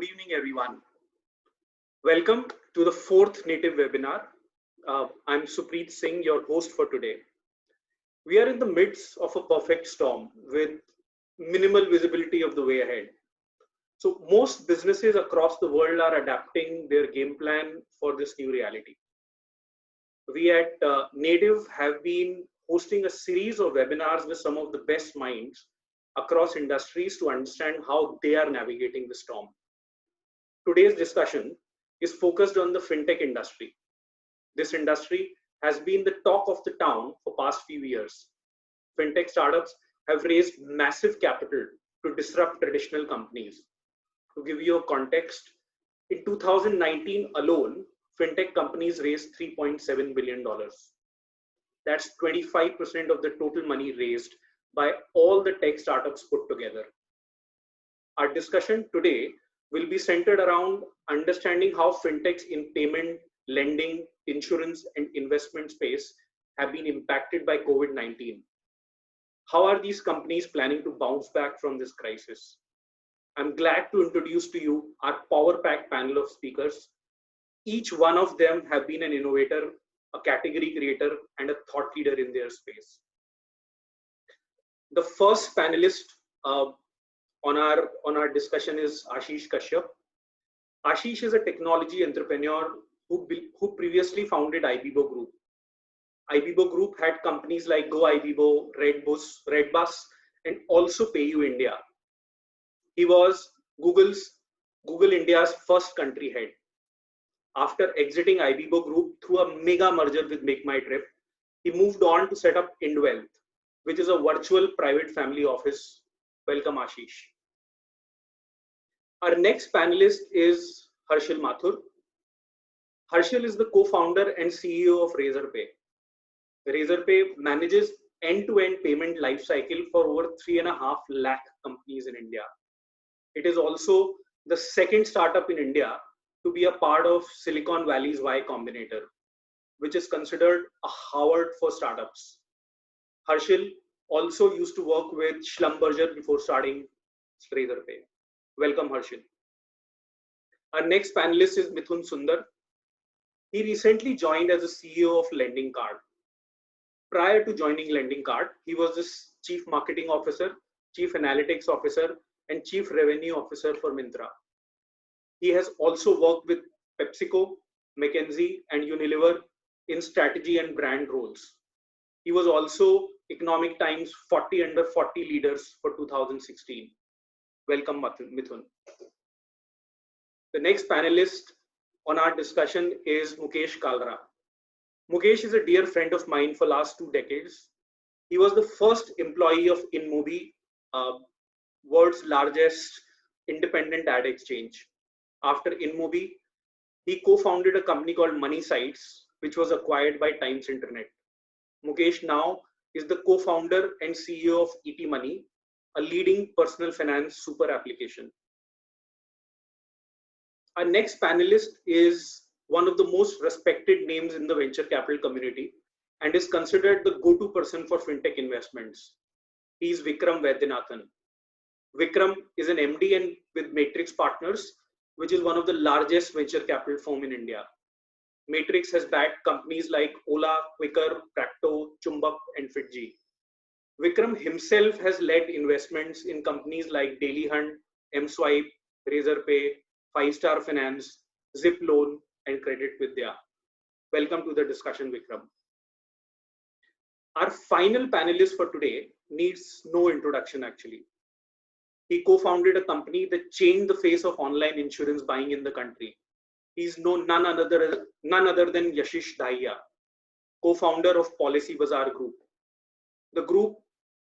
good evening, everyone. Welcome to the fourth native webinar. I'm Supreet Singh, your host for today. We are in the midst of a perfect storm with minimal visibility of the way ahead. So most businesses across the world are adapting their game plan for this new reality. We at Native have been hosting a series of webinars with some of the best minds across industries to understand how they are navigating the storm. Today's discussion is focused on the fintech industry. This industry has been the talk of the town for past few years. Fintech startups have raised massive capital to disrupt traditional companies. To give you a context, in 2019 alone, fintech companies raised $3.7 billion. That's 25% of the total money raised by all the tech startups put together. Our discussion today will be centered around understanding how fintechs in payment, lending, insurance, and investment space have been impacted by COVID-19. How are these companies planning to bounce back from this crisis? I'm glad to introduce to you our power-packed panel of speakers. Each one of them have been an innovator, a category creator, and a thought leader in their space. The first panelist on our discussion is Ashish Kashyap. Ashish is a technology entrepreneur who previously founded ibibo Group. ibibo Group had companies like Go ibibo, Redbus, and also PayU India. He was Google India's first country head. After exiting ibibo Group through a mega merger with MakeMyTrip, he moved on to set up INDwealth, which is a virtual private family office. Welcome, Ashish. Our next panelist is Harshil Mathur. Harshil is the co-founder and CEO of Razorpay. Razorpay manages end-to-end payment lifecycle for over 3.5 lakh companies in India. It is also the second startup in India to be a part of Silicon Valley's Y Combinator, which is considered a Harvard for startups. Harshil also used to work with Schlumberger before starting Razorpay. Welcome, Harshil. Our next panelist is Mithun Sundar. He recently joined as the CEO of LendingKart. Prior to joining LendingKart, he was the Chief Marketing Officer, Chief Analytics Officer, and Chief Revenue Officer for Myntra. He has also worked with PepsiCo, McKinsey, and Unilever in strategy and brand roles. He was also Economic Times 40 Under 40 Leaders for 2016. Welcome, Mithun. The next panelist on our discussion is Mukesh Kalra. Mukesh is a dear friend of mine for last 2 decades. He was the first employee of InMobi, world's largest independent ad exchange. After InMobi, he co-founded a company called Money Sites, which was acquired by Times Internet. Mukesh now is the co-founder and CEO of ETMoney, a leading personal finance super application. Our next panelist is one of the most respected names in the venture capital community and is considered the go-to person for fintech investments. He is Vikram Vaidyanathan. Vikram is an MD and with Matrix Partners, which is one of the largest venture capital firm in India. Matrix has backed companies like Ola, Quicker, Practo, Chumbak, and Fitji. Vikram himself has led investments in companies like Daily Hunt, mSwipe, Razorpay, 5-Star Finance, Zip Loan, and Credit Vidya. Welcome to the discussion, Vikram. Our final panelist for today needs no introduction actually. He co-founded a company that changed the face of online insurance buying in the country. He's none other than Yashish Dahiya, co-founder of PolicyBazaar Group. The group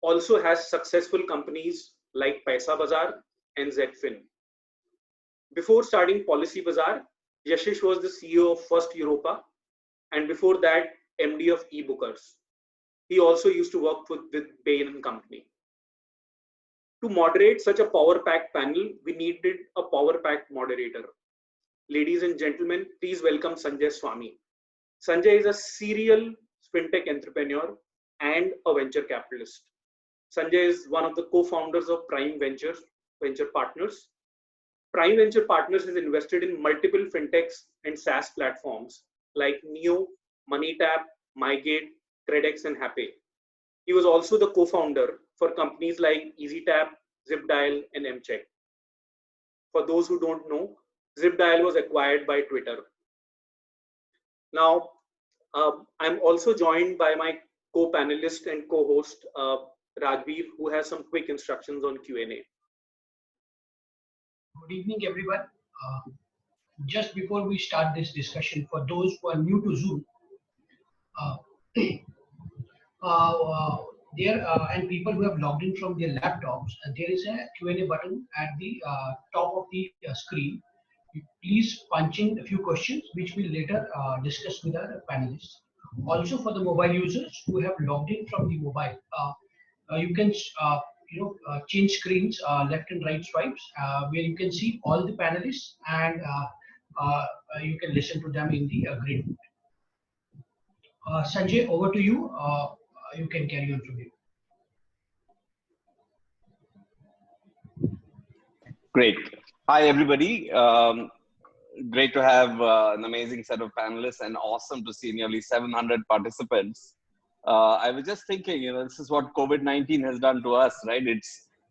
also has successful companies like PolicyBazaar and Zfin. Before starting PolicyBazaar, Yashish was the CEO of First Europa, and before that, MD of eBookers. He also used to work with Bain & Company. To moderate such a power-packed panel, we needed a power-packed moderator. Ladies and gentlemen, please welcome Sanjay Swamy. Sanjay is a serial fintech entrepreneur and a venture capitalist. Sanjay is one of the co-founders of Prime Venture Partners. Prime Venture Partners has invested in multiple fintechs and SaaS platforms like Neo, MoneyTap, MyGate, ThreadX, and Happy. He was also the co-founder for companies like ezeTap, ZipDial, and Mcheck. For those who don't know, ZipDial was acquired by Twitter. Now, I'm also joined by my co-panelist and co-host, Rajveer, who has some quick instructions on Q&A. Good evening, everyone. Just before we start this discussion, for those who are new to Zoom, and people who have logged in from their laptops, there is a Q&A button at the top of the screen. Please punch in a few questions, which we'll later discuss with our panelists. Also, for the mobile users who have logged in from the mobile, you can change screens, left and right swipes, where you can see all the panelists and you can listen to them in the grid. Sanjay, over to you. You can carry on from here. Great. Hi, everybody. Great to have an amazing set of panelists and awesome to see nearly 700 participants. I was just thinking, this is what COVID-19 has done to us, right?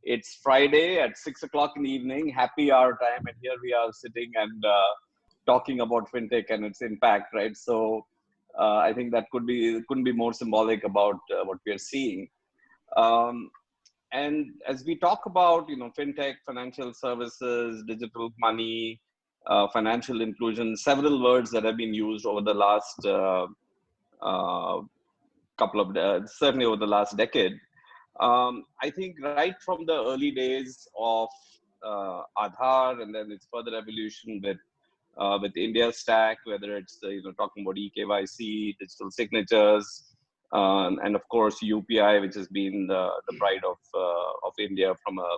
It's Friday at 6 o'clock in the evening, happy hour time, and here we are sitting and talking about fintech and its impact, right? So I think that couldn't be more symbolic about what we are seeing. And as we talk about, fintech, financial services, digital money, financial inclusion, several words that have been used over the last certainly over the last decade. I think right from the early days of Aadhaar and then its further evolution with India Stack, whether it's talking about eKYC, digital signatures, and of course UPI, which has been the pride of India from a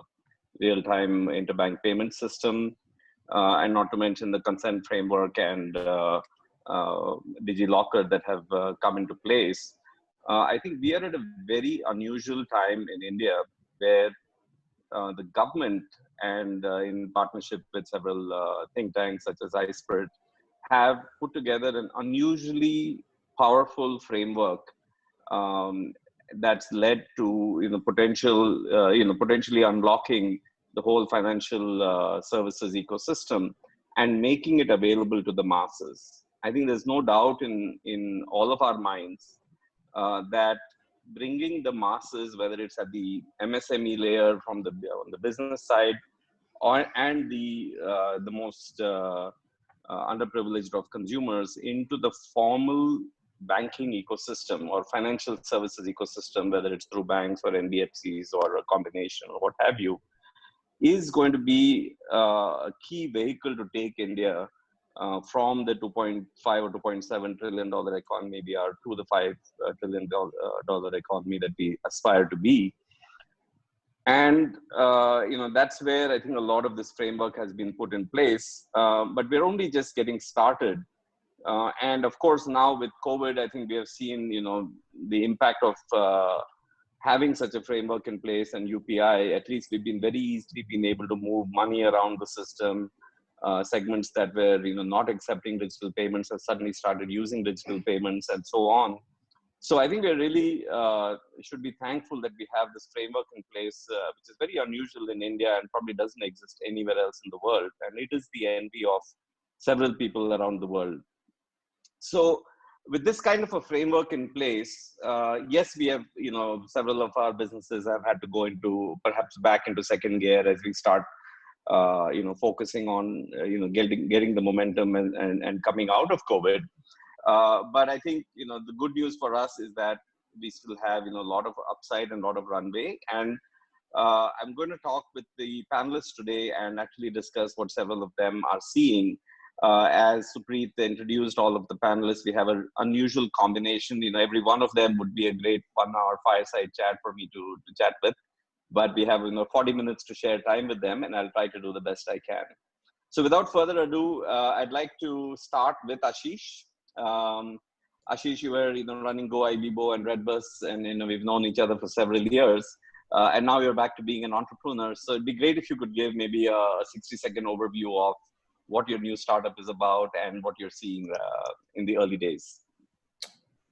real-time interbank payment system, and not to mention the consent framework and DigiLocker that have come into place. I think we are at a very unusual time in India where the government and in partnership with several think tanks such as iSpirit have put together an unusually powerful framework that's led to potentially unlocking the whole financial services ecosystem and making it available to the masses. I think there's no doubt in all of our minds that bringing the masses, whether it's at the MSME layer from on the business side, and the most underprivileged of consumers into the formal banking ecosystem or financial services ecosystem, whether it's through banks or NBFCs or a combination or what have you, is going to be a key vehicle to take India from the $2.5 or $2.7 trillion economy we are to the $5 trillion economy that we aspire to be. And that's where I think a lot of this framework has been put in place, but we're only just getting started. And of course, now with COVID, I think we have seen the impact of having such a framework in place, and UPI. At least we've been very easily able to move money around the system. Segments that were not accepting digital payments have suddenly started using digital payments, and so on. So I think we really should be thankful that we have this framework in place, which is very unusual in India and probably doesn't exist anywhere else in the world. And it is the envy of several people around the world. So with this kind of a framework in place, yes, we have, several of our businesses have had to go into perhaps back into second gear as we start, focusing on, getting the momentum and coming out of COVID. But I think, the good news for us is that we still have, a lot of upside and a lot of runway. And I'm going to talk with the panelists today and actually discuss what several of them are seeing. As Supreet introduced all of the panelists, we have an unusual combination. Every one of them would be a great 1 hour fireside chat for me to chat with. But we have 40 minutes to share time with them, and I'll try to do the best I can. So without further ado, I'd like to start with Ashish. Ashish, you were running Go, ibibo, and Redbus, and we've known each other for several years. and now you're back to being an entrepreneur. So it'd be great if you could give maybe a 60-second overview of what your new startup is about and what you're seeing in the early days.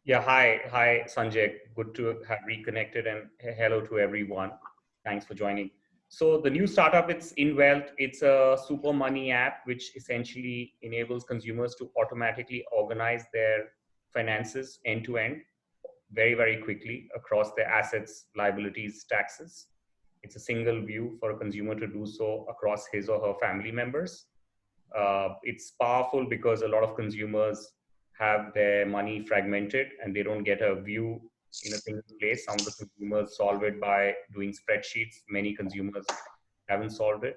Yeah, hi, Sanjay. Good to have reconnected, and hello to everyone. Thanks for joining. So the new startup, it's INDwealth. It's a super money app which essentially enables consumers to automatically organize their finances end to end, very, very quickly across their assets, liabilities, taxes. It's a single view for a consumer to do so across his or her family members. It's powerful because a lot of consumers have their money fragmented and they don't get a view in a single place. Some of the consumers solve it by doing spreadsheets. Many consumers haven't solved it.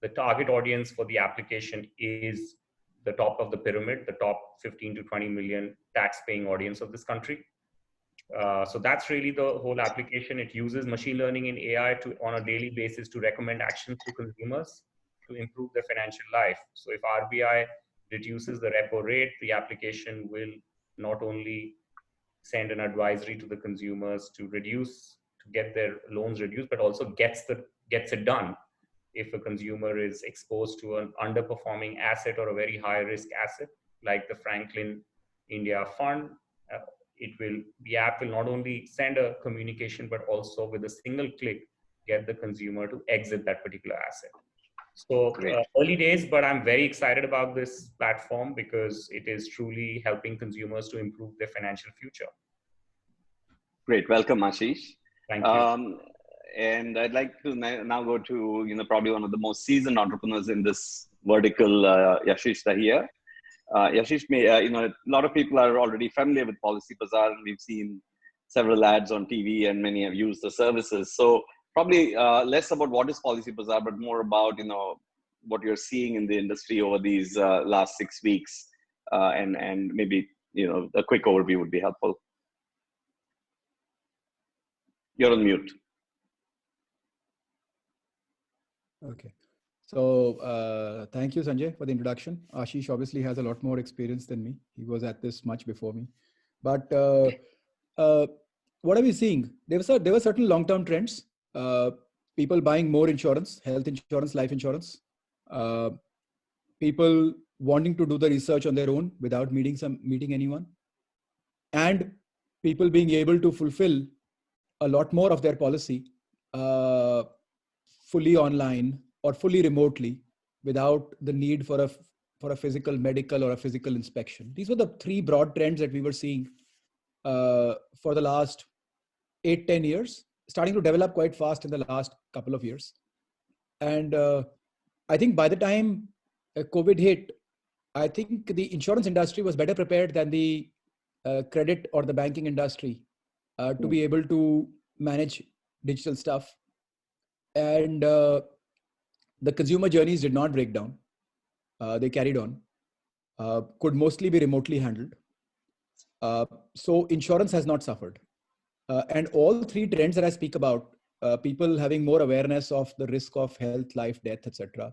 The target audience for the application is the top of the pyramid, the top 15 to 20 million tax-paying audience of this country. So that's really the whole application. It uses machine learning and AI on a daily basis to recommend actions to consumers to improve their financial life. So if RBI reduces the repo rate, the application will not only send an advisory to the consumers to get their loans reduced, but also gets it done. If a consumer is exposed to an underperforming asset or a very high risk asset, like the Franklin India Fund, the app will not only send a communication, but also with a single click, get the consumer to exit that particular asset. So early days, but I'm very excited about this platform because it is truly helping consumers to improve their financial future. Great. Welcome, Ashish. Thank you. And I'd like to now go to, probably one of the most seasoned entrepreneurs in this vertical, Yashish Dahiya. Yashish, a lot of people are already familiar with PolicyBazaar, and we've seen several ads on TV and many have used the services. So probably less about what is PolicyBazaar, but more about, what you're seeing in the industry over these last 6 weeks. And maybe, a quick overview would be helpful. You're on mute. Okay. So thank you, Sanjay, for the introduction. Ashish obviously has a lot more experience than me. He was at this much before me. But what are we seeing? There were certain long-term trends. People buying more insurance, health insurance, life insurance. People wanting to do the research on their own without meeting anyone. And people being able to fulfill a lot more of their policy fully online or fully remotely without the need for a physical medical or a physical inspection. These were the three broad trends that we were seeing for the last 8-10 years, starting to develop quite fast in the last couple of years. And I think by the time COVID hit, I think the insurance industry was better prepared than the credit or the banking industry to be able to manage digital stuff. And the consumer journeys did not break down. They carried on, could mostly be remotely handled. So insurance has not suffered. And all three trends that I speak about, people having more awareness of the risk of health, life, death, etc.,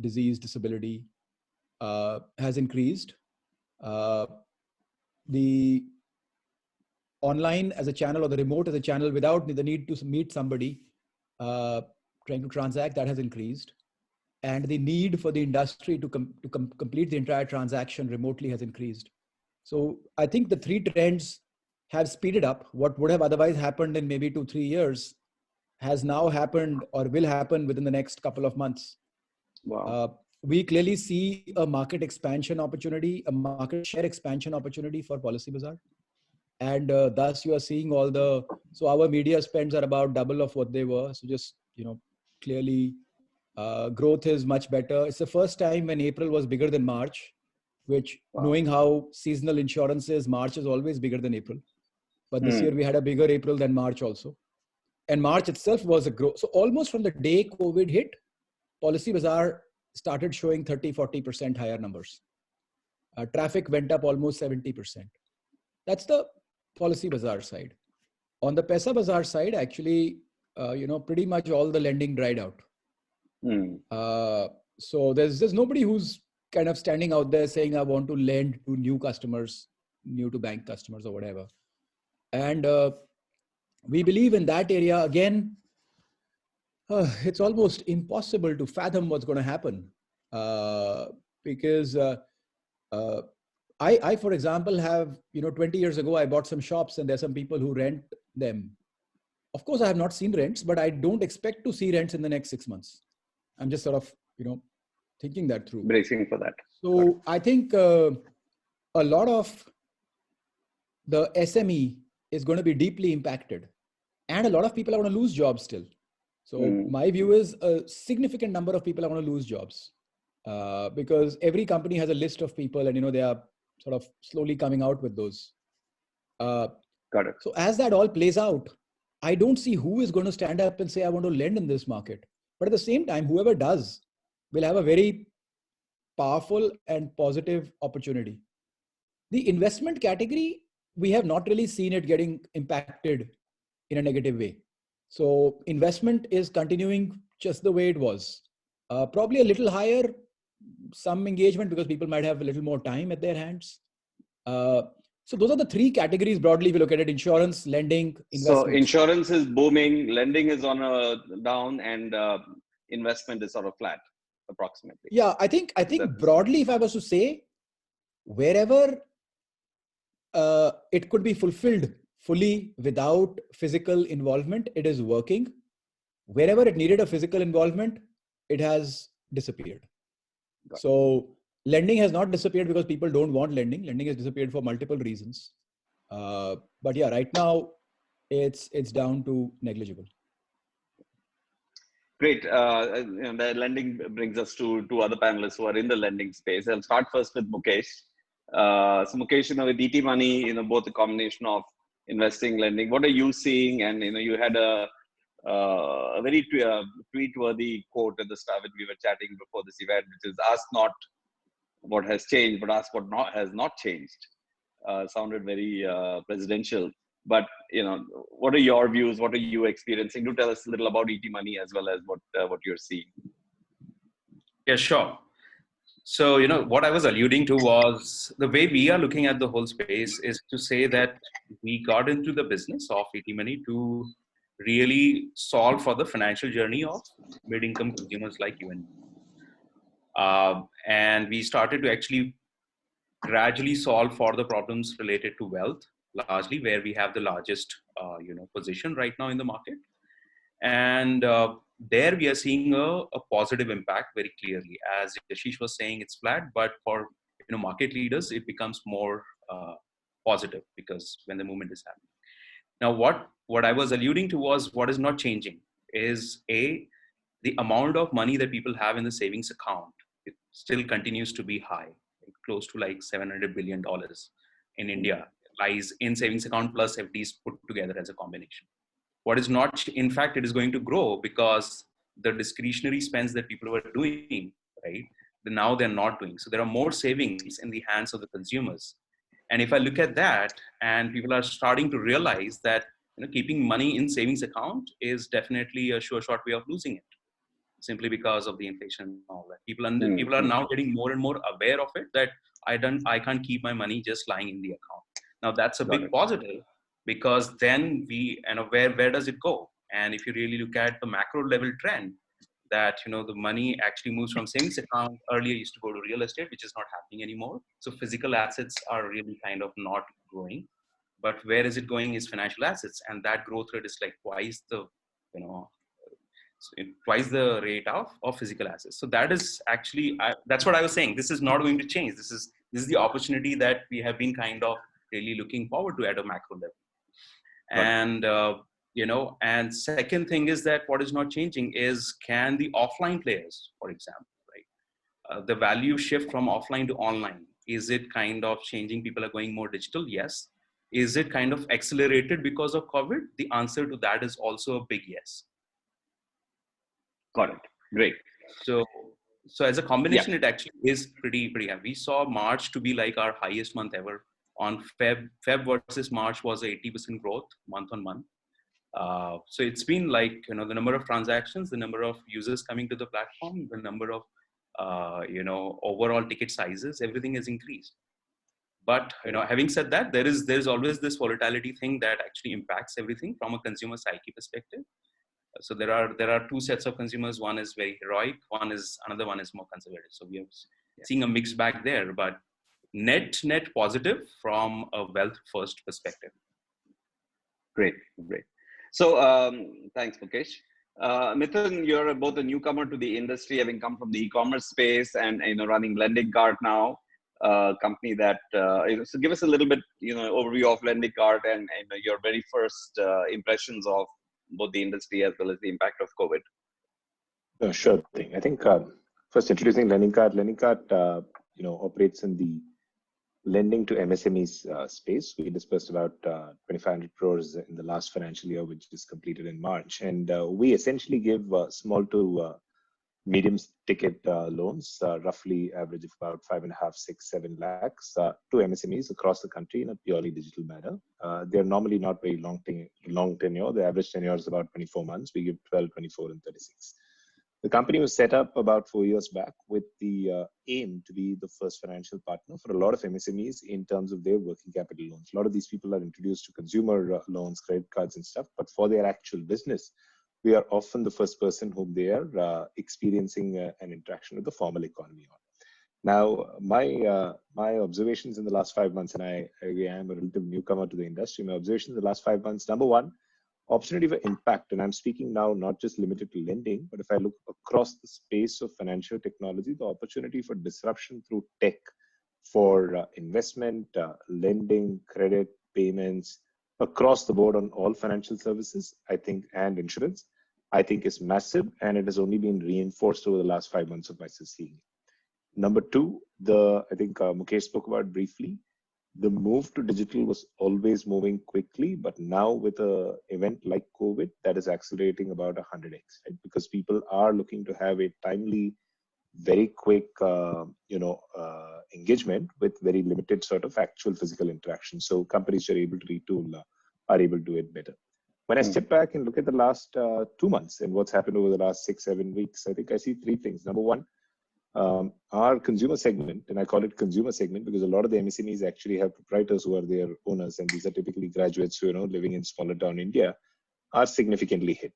disease, disability, has increased. The online as a channel or the remote as a channel without the need to meet somebody trying to transact, that has increased. And the need for the industry to complete the entire transaction remotely has increased. So I think the three trends have speeded up. What would have otherwise happened in maybe 2-3 years has now happened or will happen within the next couple of months. Wow. We clearly see a market expansion opportunity, a market share expansion opportunity for PolicyBazaar. And thus you are seeing so our media spends are about double of what they were. So just, clearly growth is much better. It's the first time when April was bigger than March, which knowing how seasonal insurance is, March is always bigger than April. But this year we had a bigger April than March also. And March itself was a growth. So almost from the day COVID hit, PolicyBazaar started showing 30-40% higher numbers. Traffic went up almost 70%. That's the PolicyBazaar side. On the Paisabazaar side, actually, pretty much all the lending dried out. So there's nobody who's kind of standing out there saying, I want to lend to new customers, new to bank customers or whatever. And we believe in that area. Again, it's almost impossible to fathom what's going to happen because I, for example, have, 20 years ago, I bought some shops and there's some people who rent them. Of course, I have not seen rents, but I don't expect to see rents in the next 6 months. I'm just sort of, thinking that through. Bracing for that. So I think a lot of the SME is going to be deeply impacted, and a lot of people are going to lose jobs still. So my view is a significant number of people are going to lose jobs because every company has a list of people, and they are sort of slowly coming out with those. Got it. So as that all plays out, I don't see who is going to stand up and say, I want to lend in this market. But at the same time, whoever does will have a very powerful and positive opportunity. The investment category, we have not really seen it getting impacted in a negative way. So investment is continuing just the way it was. Probably a little higher, some engagement because people might have a little more time at their hands. So those are the three categories broadly. If you look at it: insurance, lending, investment. So insurance is booming, lending is on a down, and investment is sort of flat, approximately. Yeah, I think broadly, if I was to say, wherever it could be fulfilled fully without physical involvement, it is working. Wherever it needed a physical involvement, it has disappeared. So lending has not disappeared because people don't want lending. Lending has disappeared for multiple reasons. But yeah, right now it's down to negligible. Great. The lending brings us to two other panelists who are in the lending space. I'll start first with Mukesh. So Mukesh, with ETMoney, both a combination of investing, lending. What are you seeing? And you had a very tweet-worthy quote at the start when we were chatting before this event, which is "Ask not what has changed, but ask what has not changed." Sounded very presidential. But what are your views? What are you experiencing? Do tell us a little about ETMoney as well as what you're seeing. Yeah, sure. So what I was alluding to was the way we are looking at the whole space is to say that we got into the business of ETMoney to really solve for the financial journey of mid-income consumers like you and me. And we started to actually gradually solve for the problems related to wealth, largely where we have the largest, position right now in the market. And there we are seeing a positive impact very clearly. As Yashish was saying, it's flat, but for market leaders, it becomes more positive because when the movement is happening. Now, what I was alluding to was what is not changing is the amount of money that people have in the savings account. It still continues to be high, close to like $700 billion in India lies in savings account plus FDs put together as a combination. What is not, in fact, it is going to grow because the discretionary spends that people were doing, right, now they're not doing. So there are more savings in the hands of the consumers. And if I look at that, and people are starting to realize that keeping money in savings account is definitely a sure shot way of losing it, simply because of the inflation and all that. People are now getting more and more aware of it, that I can't keep my money just lying in the account. Now that's a big positive, because then where does it go? And if you really look at the macro level trend, that the money actually moves from savings account. Earlier used to go to real estate, which is not happening anymore. So physical assets are really kind of not growing, but where is it going is financial assets, and that growth rate is like twice the rate of physical assets. So that is actually that's what I was saying. This is not going to change. This is the opportunity that we have been kind of really looking forward to at a macro level. And and second thing is that what is not changing is, can the offline players, for example, right, the value shift from offline to online, is it kind of changing? People are going more digital. Yes. Is it kind of accelerated because of COVID? The answer to that is also a big yes. Got it. Great. So as a combination, it actually is pretty high. We saw March to be like our highest month ever. On Feb versus March was 80% growth month on month. So it's been like, the number of transactions, the number of users coming to the platform, the number of, overall ticket sizes, everything has increased. But having said that, there's always this volatility thing that actually impacts everything from a consumer psyche perspective. So there are two sets of consumers. One is very heroic. Another one is more conservative. So we are seeing a mixed bag there, but net positive from a wealth first perspective. Great. So thanks, Mukesh. Mithun, you're both a newcomer to the industry, having come from the e-commerce space and running LendingKart now, company that so give us a little bit overview of LendingKart and your very first impressions of both the industry as well as the impact of COVID. Sure thing. I think first introducing LendingKart. LendingKart operates in the lending to MSMEs space. We disbursed about 2,500 crores in the last financial year, which is completed in March. And we essentially give small to medium ticket loans, roughly average of about 5.5, 6, 7 lakhs to MSMEs across the country in a purely digital manner. They're normally not very long tenure. The average tenure is about 24 months. We give 12, 24, and 36. The company was set up about 4 years back with the aim to be the first financial partner for a lot of MSMEs in terms of their working capital loans. A lot of these people are introduced to consumer loans, credit cards and stuff, but for their actual business, we are often the first person whom they are experiencing an interaction with the formal economy on. Now, my observations in the last 5 months, and I am a relative newcomer to the industry, my observations in the last 5 months, number one, opportunity for impact. And I'm speaking now not just limited to lending, but if I look across the space of financial technology, the opportunity for disruption through tech for investment, lending, credit, payments, across the board on all financial services, I think, and insurance, I think is massive, and it has only been reinforced over the last 5 months of my seeing. Number two, I think Mukesh spoke about briefly, the move to digital was always moving quickly, but now with an event like COVID, that is accelerating about 100x, right? Because people are looking to have a timely, very quick, engagement with very limited sort of actual physical interaction. So companies are able to retool, are able to do it better. When I step back and look at the last 2 months and what's happened over the last 6, 7 weeks, I think I see three things. Number one, our consumer segment, and I call it consumer segment because a lot of the MSMEs actually have proprietors who are their owners, and these are typically graduates who living in smaller town India, are significantly hit.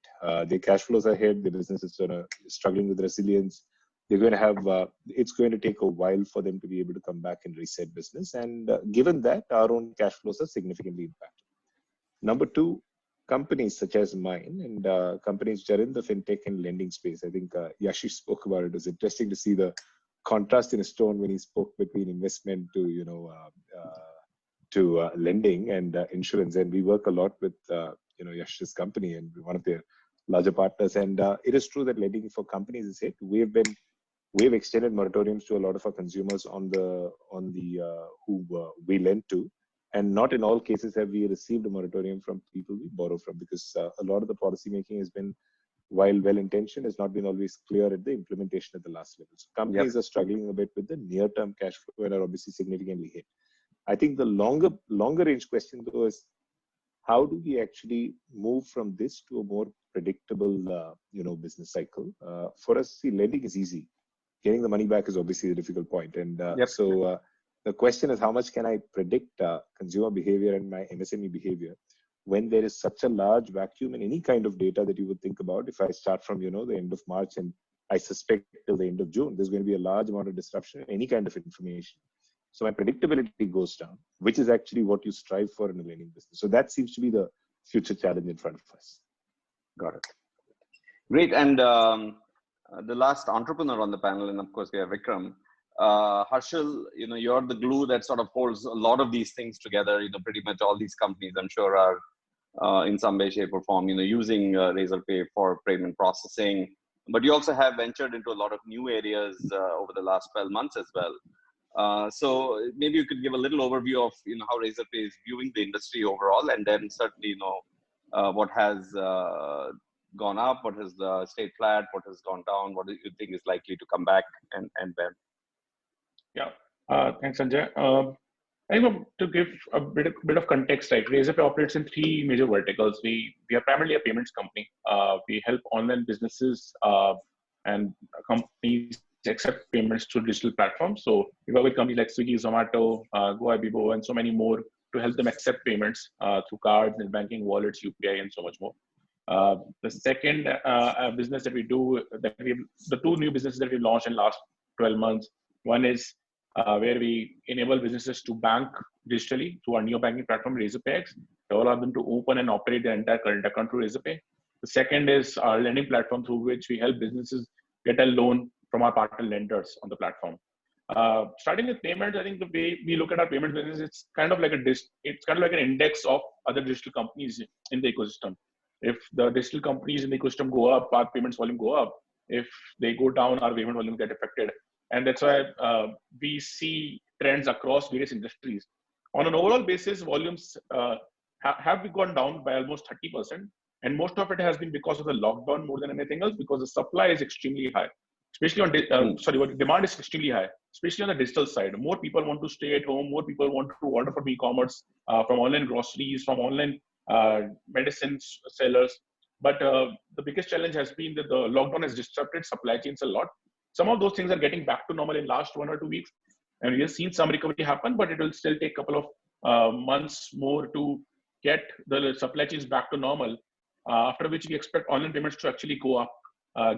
Their cash flows are hit. Their businesses are struggling with resilience. They're going to have. It's going to take a while for them to be able to come back and reset business. And given that, our own cash flows are significantly impacted. Number two, companies such as mine and companies which are in the fintech and lending space. I think Yashish spoke about it. It was interesting to see the contrast in his tone when he spoke between investment to lending and insurance. And we work a lot with Yashish's company and one of their larger partners. And it is true that lending for companies is hit. We've extended moratoriums to a lot of our consumers on the who we lend to. And not in all cases have we received a moratorium from people we borrow from, because a lot of the policy making has been, while well-intentioned, has not been always clear at the implementation at the last level. So companies are struggling a bit with the near-term cash flow and are obviously significantly hit. I think the longer range question though is, how do we actually move from this to a more predictable, business cycle? For us, see, lending is easy. Getting the money back is obviously the difficult point. And so the question is, how much can I predict consumer behavior and my MSME behavior when there is such a large vacuum in any kind of data that you would think about? If I start from, the end of March and I suspect till the end of June, there's going to be a large amount of disruption in any kind of information. So my predictability goes down, which is actually what you strive for in a lending business. So that seems to be the future challenge in front of us. Got it. Great. And the last entrepreneur on the panel, and of course we have Vikram. Harshil, you're the glue that sort of holds a lot of these things together. Pretty much all these companies, I'm sure, are in some way, shape, or form, using Razorpay for payment processing. But you also have ventured into a lot of new areas over the last 12 months as well. So maybe you could give a little overview of how Razorpay is viewing the industry overall, and then certainly what has gone up, what has stayed flat, what has gone down, what do you think is likely to come back, and when. Yeah, thanks, Sanjay. I think to give a bit of context, right? Razorpay operates in three major verticals. We are primarily a payments company. We help online businesses and companies accept payments through digital platforms. So we work with companies like Swiggy, Zomato, Go Ibibo, and so many more to help them accept payments through cards, net banking, wallets, UPI, and so much more. The second business that we do, the two new businesses that we launched in the last 12 months. One is where we enable businesses to bank digitally through our neo banking platform, Razorpay, to allow them to open and operate their entire current account through Razorpay. The second is our lending platform through which we help businesses get a loan from our partner lenders on the platform. Starting with payments, I think the way we look at our payment business, it's kind of like an index of other digital companies in the ecosystem. If the digital companies in the ecosystem go up, our payments volume go up. If they go down, our payment volume get affected. And that's why we see trends across various industries. On an overall basis, volumes have gone down by almost 30%. And most of it has been because of the lockdown more than anything else, because the supply is extremely high. Especially on, demand is extremely high, especially on the digital side. More people want to stay at home. More people want to order from e-commerce, from online groceries, from online medicines sellers. But the biggest challenge has been that the lockdown has disrupted supply chains a lot. Some of those things are getting back to normal in last 1 or 2 weeks. And we have seen some recovery happen, but it will still take a couple of months more to get the supply chains back to normal, after which we expect online payments to actually go up,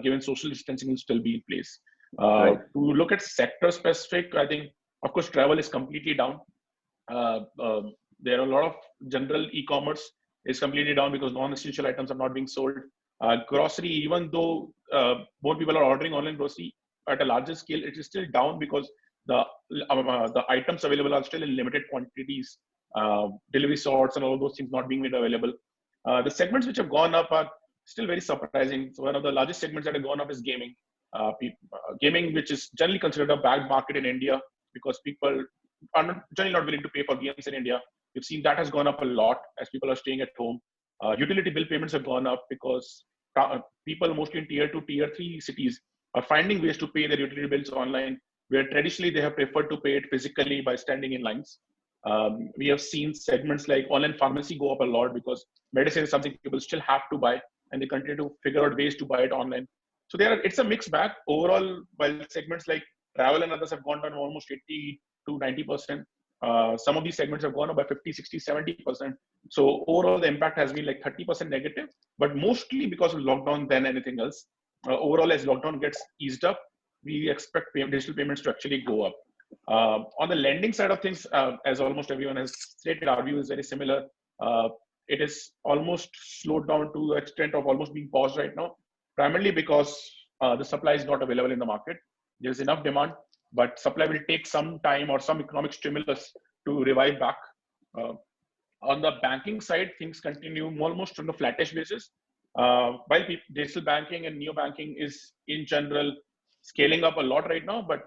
given social distancing will still be in place. Right. To look at sector specific, I think, of course, travel is completely down. There are a lot of general e-commerce is completely down because non-essential items are not being sold. Grocery, even though more people are ordering online grocery at a larger scale, it is still down because the items available are still in limited quantities. Delivery sorts and all those things not being made available. The segments which have gone up are still very surprising. So one of the largest segments that have gone up is gaming. Gaming, which is generally considered a bad market in India because people are generally not willing to pay for games in India. We've seen that has gone up a lot as people are staying at home. Utility bill payments have gone up because people mostly in tier 2, tier 3 cities are finding ways to pay their utility bills online, where traditionally they have preferred to pay it physically by standing in lines. We have seen segments like online pharmacy go up a lot because medicine is something people still have to buy, and they continue to figure out ways to buy it online. So it's a mixed bag. Overall, while segments like travel and others have gone down almost 80 to 90%, some of these segments have gone up by 50, 60, 70%. So overall, the impact has been like 30% negative, but mostly because of lockdown than anything else. Overall, as lockdown gets eased up, we expect digital payments to actually go up. On the lending side of things, as almost everyone has stated, our view is very similar. It is almost slowed down to the extent of almost being paused right now, primarily because the supply is not available in the market. There's enough demand, but supply will take some time or some economic stimulus to revive back. On the banking side, things continue almost on the flattish basis. While digital banking and neo banking is in general scaling up a lot right now, but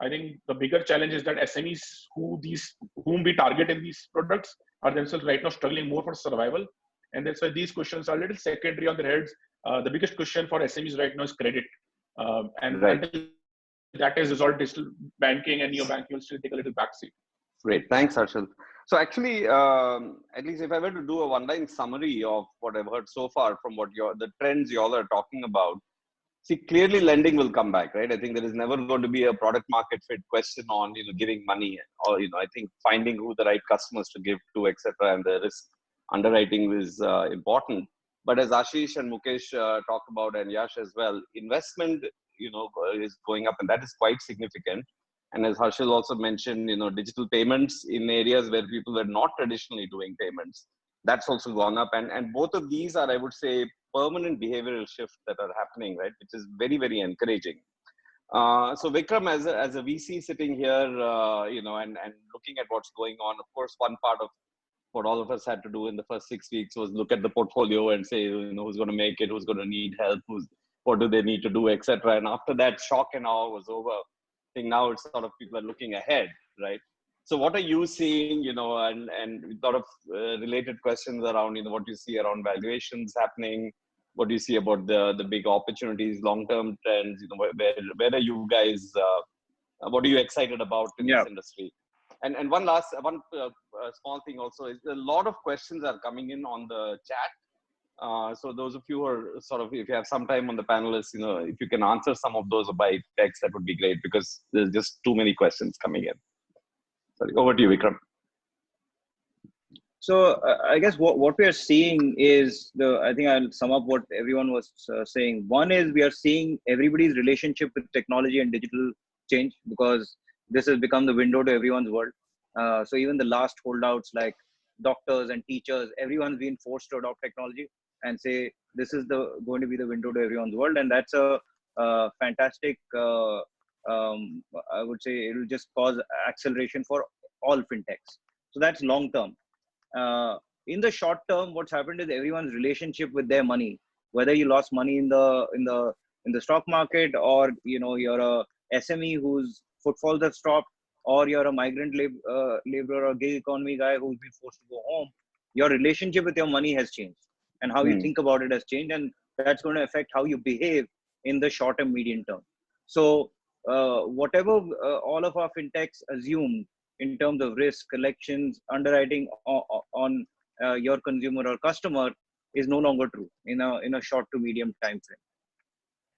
I think the bigger challenge is that SMEs whom we target in these products are themselves right now struggling more for survival. And that's why these questions are a little secondary on their heads. The biggest question for SMEs right now is credit. Until that is resolved, digital banking and neo banking will still take a little backseat. Great, thanks, Harshil. So actually, at least if I were to do a one-line summary of what I've heard so far from the trends you all are talking about, see, clearly lending will come back, right? I think there is never going to be a product market fit question on, giving money or, I think finding who the right customers to give to, etc. And the risk underwriting is important. But as Ashish and Mukesh talk about, and Yash as well, investment, is going up, and that is quite significant. And as Harshil also mentioned, digital payments in areas where people were not traditionally doing payments, that's also gone up. And both of these are, I would say, permanent behavioral shifts that are happening, right? Which is very, very encouraging. So Vikram, as a VC sitting here, and looking at what's going on, of course, one part of what all of us had to do in the first 6 weeks was look at the portfolio and say, who's going to make it, who's going to need help, what do they need to do, etc. And after that shock and awe was over, I think now it's sort of people are looking ahead, right? So what are you seeing, and sort of related questions around, what you see around valuations happening, what do you see about the big opportunities, long-term trends, where are you guys, what are you excited about in this industry? And one small thing also is a lot of questions are coming in on the chat. So those of you who are sort of, if you have some time on the panelists, if you can answer some of those by text, that would be great, because there's just too many questions coming in. Sorry, over to you, Vikram. So I guess what we are seeing is I think I'll sum up what everyone was saying. One is we are seeing everybody's relationship with technology and digital change, because this has become the window to everyone's world. So even the last holdouts like doctors and teachers, everyone's been forced to adopt technology and say this is going to be the window to everyone's world, and that's a fantastic. I would say it will just cause acceleration for all fintechs. So that's long term. In the short term, what's happened is everyone's relationship with their money, whether you lost money in the stock market, or you're a SME whose footfalls have stopped, or you're a migrant laborer or gig economy guy who's been forced to go home, your relationship with your money has changed, and how you think about it has changed, and that's going to affect how you behave in the short and medium term. So whatever all of our fintechs assume in terms of risk, collections, underwriting on your consumer or customer is no longer true in a short to medium time frame.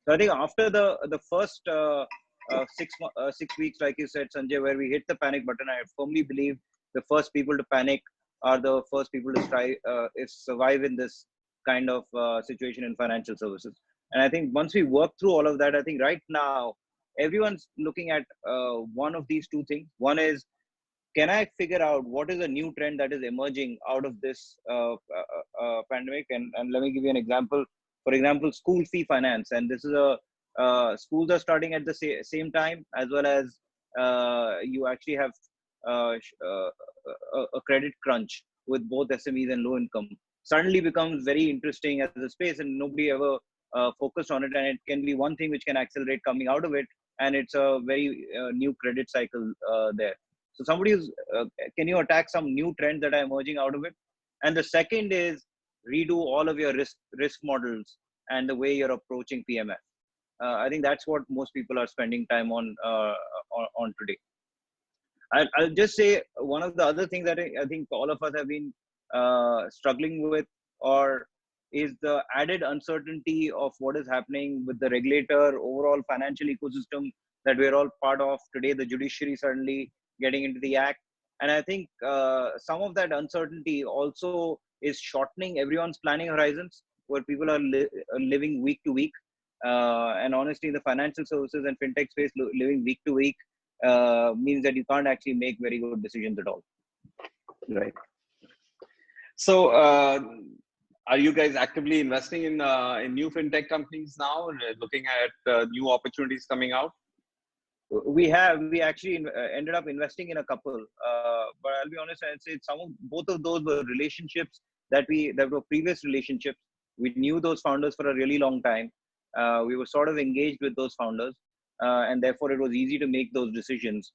So I think after the first 6 weeks, like you said, Sanjay, where we hit the panic button, I firmly believe the first people to panic are the first people to survive in this kind of situation in financial services. And I think once we work through all of that, I think right now everyone's looking at one of these two things. One is, can I figure out what is a new trend that is emerging out of this pandemic? And let me give you an example. For example, school fee finance. And this is schools are starting at the same time, as well as you actually have a credit crunch with both SMEs and low income. Suddenly becomes very interesting as a space, and nobody ever focused on it. And it can be one thing which can accelerate coming out of it. And it's a very new credit cycle there. So somebody can you attack some new trends that are emerging out of it? And the second is redo all of your risk models and the way you're approaching PMF. I think that's what most people are spending time on today. I'll just say one of the other things that I think all of us have been struggling with, or is the added uncertainty of what is happening with the regulator, overall financial ecosystem that we're all part of today, the judiciary suddenly getting into the act. And I think some of that uncertainty also is shortening everyone's planning horizons, where people are living week to week. And honestly, the financial services and fintech space, living week to week means that you can't actually make very good decisions at all. Right. So are you guys actively investing in new fintech companies now, looking at new opportunities coming out? We actually ended up investing in a couple, but I'll be honest, I'd say both of those were relationships that were previous relationships. We knew those founders for a really long time. We were sort of engaged with those founders, and therefore it was easy to make those decisions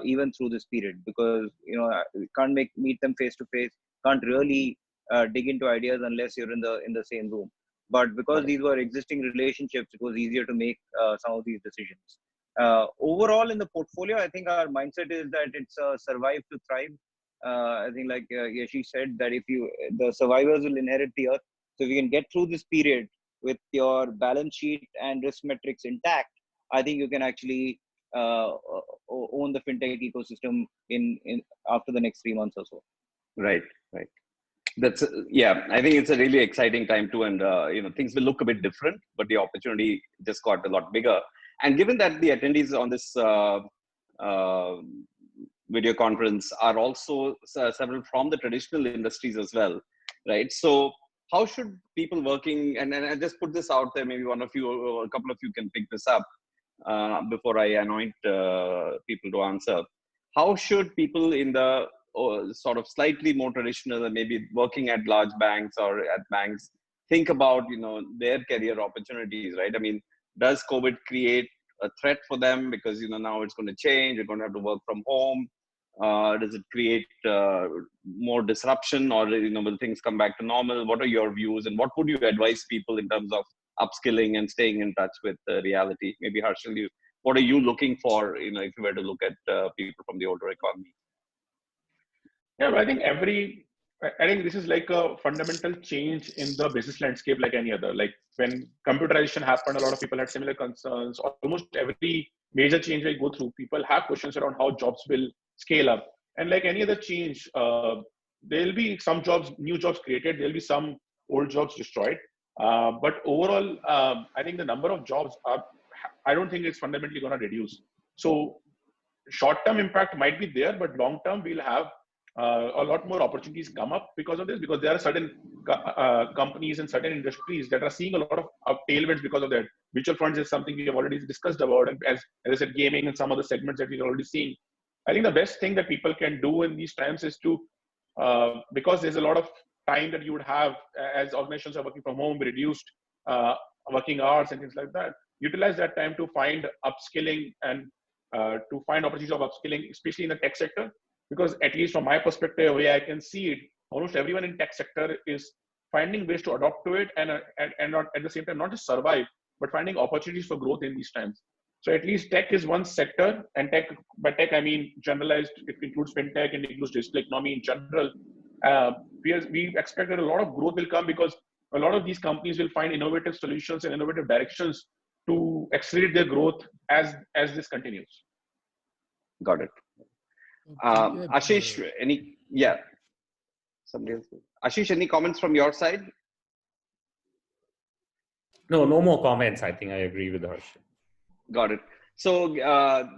even through this period, because we can't meet them face to face, can't really dig into ideas unless you're in the same room. But because these were existing relationships, it was easier to make some of these decisions. Overall in the portfolio, I think our mindset is that it's survive to thrive. I think like Yashish said, that the survivors will inherit the earth. So if you can get through this period with your balance sheet and risk metrics intact, I think you can actually own the fintech ecosystem in after the next 3 months or so. Right. That's I think it's a really exciting time too, and things will look a bit different, but the opportunity just got a lot bigger. And given that the attendees on this video conference are also several from the traditional industries as well, right? So how should people working, and I just put this out there, maybe one of you or a couple of you can pick this up before I anoint people to answer. How should people in the sort of slightly more traditional and maybe working at large banks or at banks think about their career opportunities, right? I mean, does COVID create a threat for them because now it's going to change, you're going to have to work from home? Does it create more disruption, or will things come back to normal? What are your views, and what would you advise people in terms of upskilling and staying in touch with reality? Maybe Harshil, what are you looking for if you were to look at people from the older economy? Yeah, but I think every I think this is like a fundamental change in the business landscape, like any other. Like when computerization happened, a lot of people had similar concerns. Almost every major change I go through, people have questions around how jobs will scale up. And like any other change, there'll be some jobs, new jobs created. There'll be some old jobs destroyed. But overall, I think the number of jobs are, I don't think it's fundamentally going to reduce. So short-term impact might be there, but long-term we'll have a lot more opportunities come up because of this, because there are certain companies and certain industries that are seeing a lot of tailwinds because of that. Mutual funds is something we have already discussed about, and as I said, gaming and some other segments that we're already seeing. I think the best thing that people can do in these times is to, because there's a lot of time that you would have as organizations are working from home, reduced working hours and things like that, utilize that time to find upskilling and to find opportunities of upskilling, especially in the tech sector. Because at least from my perspective, the way I can see it, almost everyone in tech sector is finding ways to adopt to it and not, at the same time, not just survive, but finding opportunities for growth in these times. So at least tech is one sector, and tech, by tech I mean generalized, it includes fintech and includes digital economy in general. We expect that a lot of growth will come because a lot of these companies will find innovative solutions and innovative directions to accelerate their growth as this continues. Got it. Ashish, somebody else. Ashish, any comments from your side? No more comments. I think I agree with Harshil. Got it. So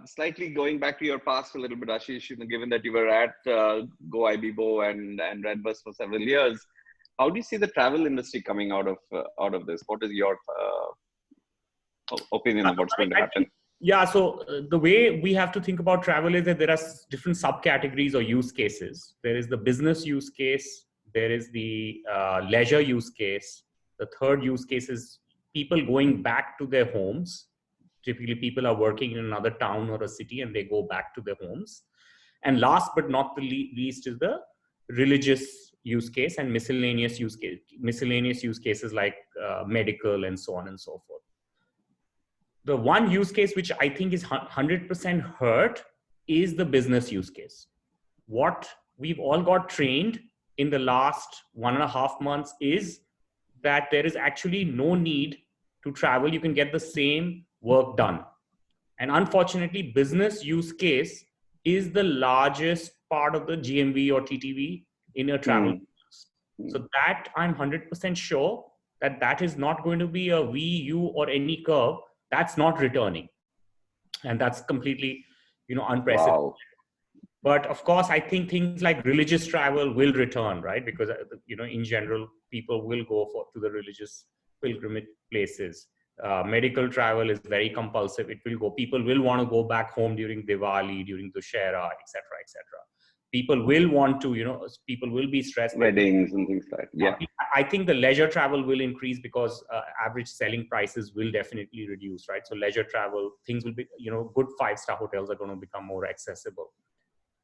slightly going back to your past a little bit, Ashish, given that you were at Go ibibo and Redbus for several years, how do you see the travel industry coming out of this? What is your opinion of what's going to happen? Yeah, so the way we have to think about travel is that there are different subcategories or use cases. There is the business use case. There is the leisure use case. The third use case is people going back to their homes. Typically, people are working in another town or a city and they go back to their homes. And last but not the least is the religious use case and miscellaneous use cases like medical and so on and so forth. The one use case which I think is 100% hurt is the business use case. What we've all got trained in the last 1.5 months is that there is actually no need to travel. You can get the same work done. And unfortunately, business use case is the largest part of the GMV or TTV in a travel business. So that I'm 100% sure that is not going to be a V, U or any curve. That's not returning. And that's completely, unprecedented. Wow. But of course, I think things like religious travel will return, right? Because, in general, people will go to the religious pilgrimage places. Medical travel is very compulsive. It will go. People will want to go back home during Diwali, during Dussehra, etc., etc. People will want to, people will be stressed. Weddings and things like that. Yeah. I think the leisure travel will increase because average selling prices will definitely reduce, right? So leisure travel, things will be, good 5-star hotels are going to become more accessible.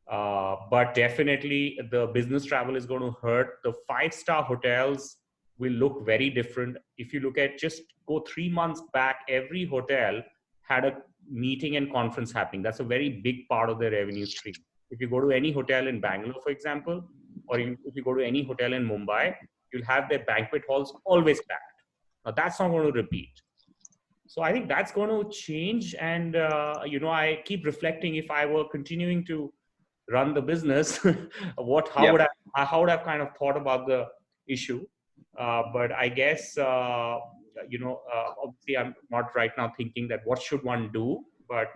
But definitely the business travel is going to hurt. The 5-star hotels will look very different. If you look at just go 3 months back, every hotel had a meeting and conference happening. That's a very big part of their revenue stream. If you go to any hotel in Bangalore, for example, or if you go to any hotel in Mumbai, you'll have their banquet halls always packed. Now that's not going to repeat. So I think that's going to change. And, I keep reflecting if I were continuing to run the business, how would I have kind of thought about the issue? But I guess, obviously I'm not right now thinking that what should one do, but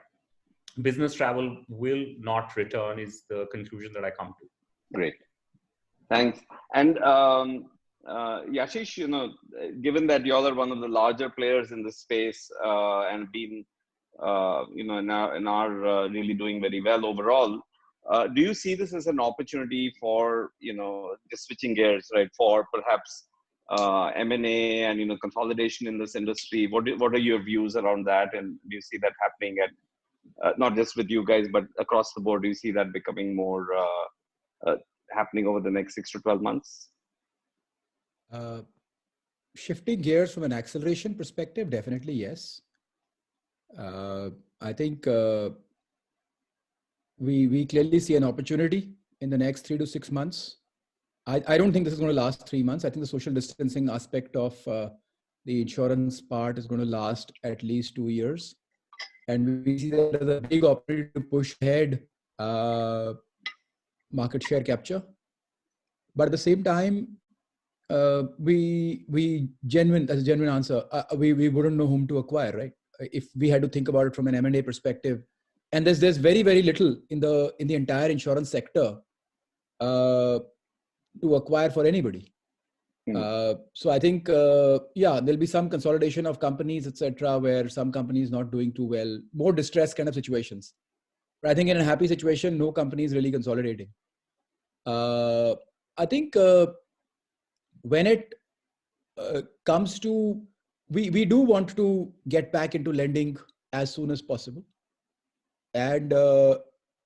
business travel will not return is the conclusion that I come to. Great. Thanks. And Yashish, given that you all are one of the larger players in this space and been, are really doing very well overall, do you see this as an opportunity for, just switching gears, right, for perhaps M&A and, consolidation in this industry? What are your views around that? And do you see that happening at, not just with you guys, but across the board? Do you see that becoming more happening over the next 6 to 12 months? Shifting gears from an acceleration perspective, definitely yes. I think we clearly see an opportunity in the next 3 to 6 months I don't think this is going to last 3 months. I think the social distancing aspect of the insurance part is going to last at least 2 years. And we see that as a big opportunity to push ahead market share capture. But at the same time, we genuine, as a genuine answer, we wouldn't know whom to acquire, right? If we had to think about it from an M&A perspective, and there's very, very little in the entire insurance sector to acquire for anybody. So I think, yeah, there'll be some consolidation of companies, etc., where some companies not doing too well, more distressed kind of situations. But I think in a happy situation, no company is really consolidating. I think when it comes to, we do want to get back into lending as soon as possible. And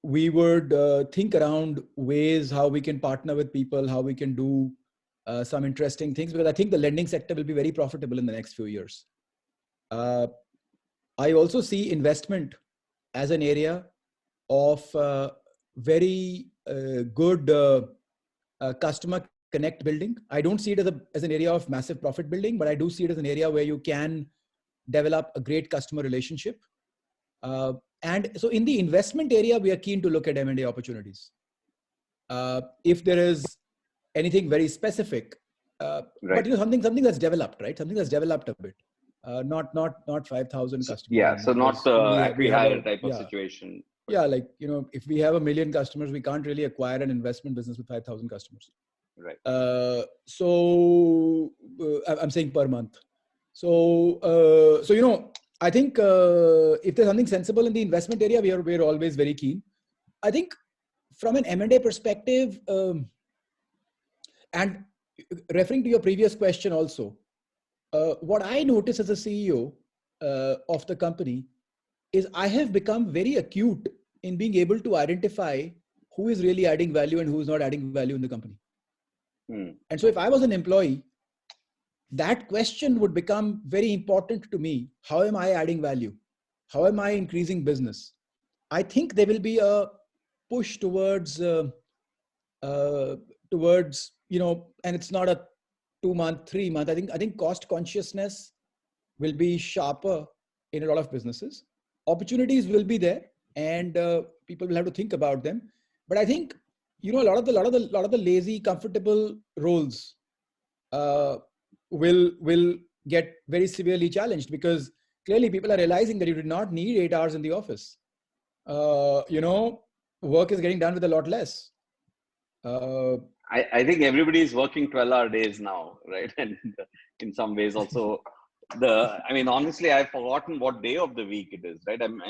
we would think around ways how we can partner with people, how we can do some interesting things, because I think the lending sector will be very profitable in the next few years. I also see investment as an area of very good customer connect building. I don't see it as an area of massive profit building, but I do see it as an area where you can develop a great customer relationship. And so in the investment area, we are keen to look at M&A opportunities. If there is anything very specific, Right. but you know, something that's developed, right? Something that's developed a bit, not 5,000 customers. Yeah, so not the acqui-hire type of situation. Yeah, like, you know, if we have 1 million customers, we can't really acquire an investment business with 5,000 customers. Right. So I'm saying per month. So you know, I think if there's something sensible in the investment area, we're always very keen. I think from an M&A perspective, and referring to your previous question also, what I notice as a CEO of the company is I have become very acute in being able to identify who is really adding value and who is not adding value in the company. And so if I was an employee, that question would become very important to me. How am I adding value? How am I increasing business? I think there will be a push towards, you know, and it's not a 2 month, 3 month. I think cost consciousness will be sharper in a lot of businesses. Opportunities will be there, and people will have to think about them. But I think, you know, a lot of the lazy, comfortable roles will get very severely challenged, because clearly people are realizing that you do not need 8 hours in the office. You know, work is getting done with a lot less. I think everybody is working 12-hour days now, right? And in some ways also, I mean, honestly, I've forgotten what day of the week it is, right? I'm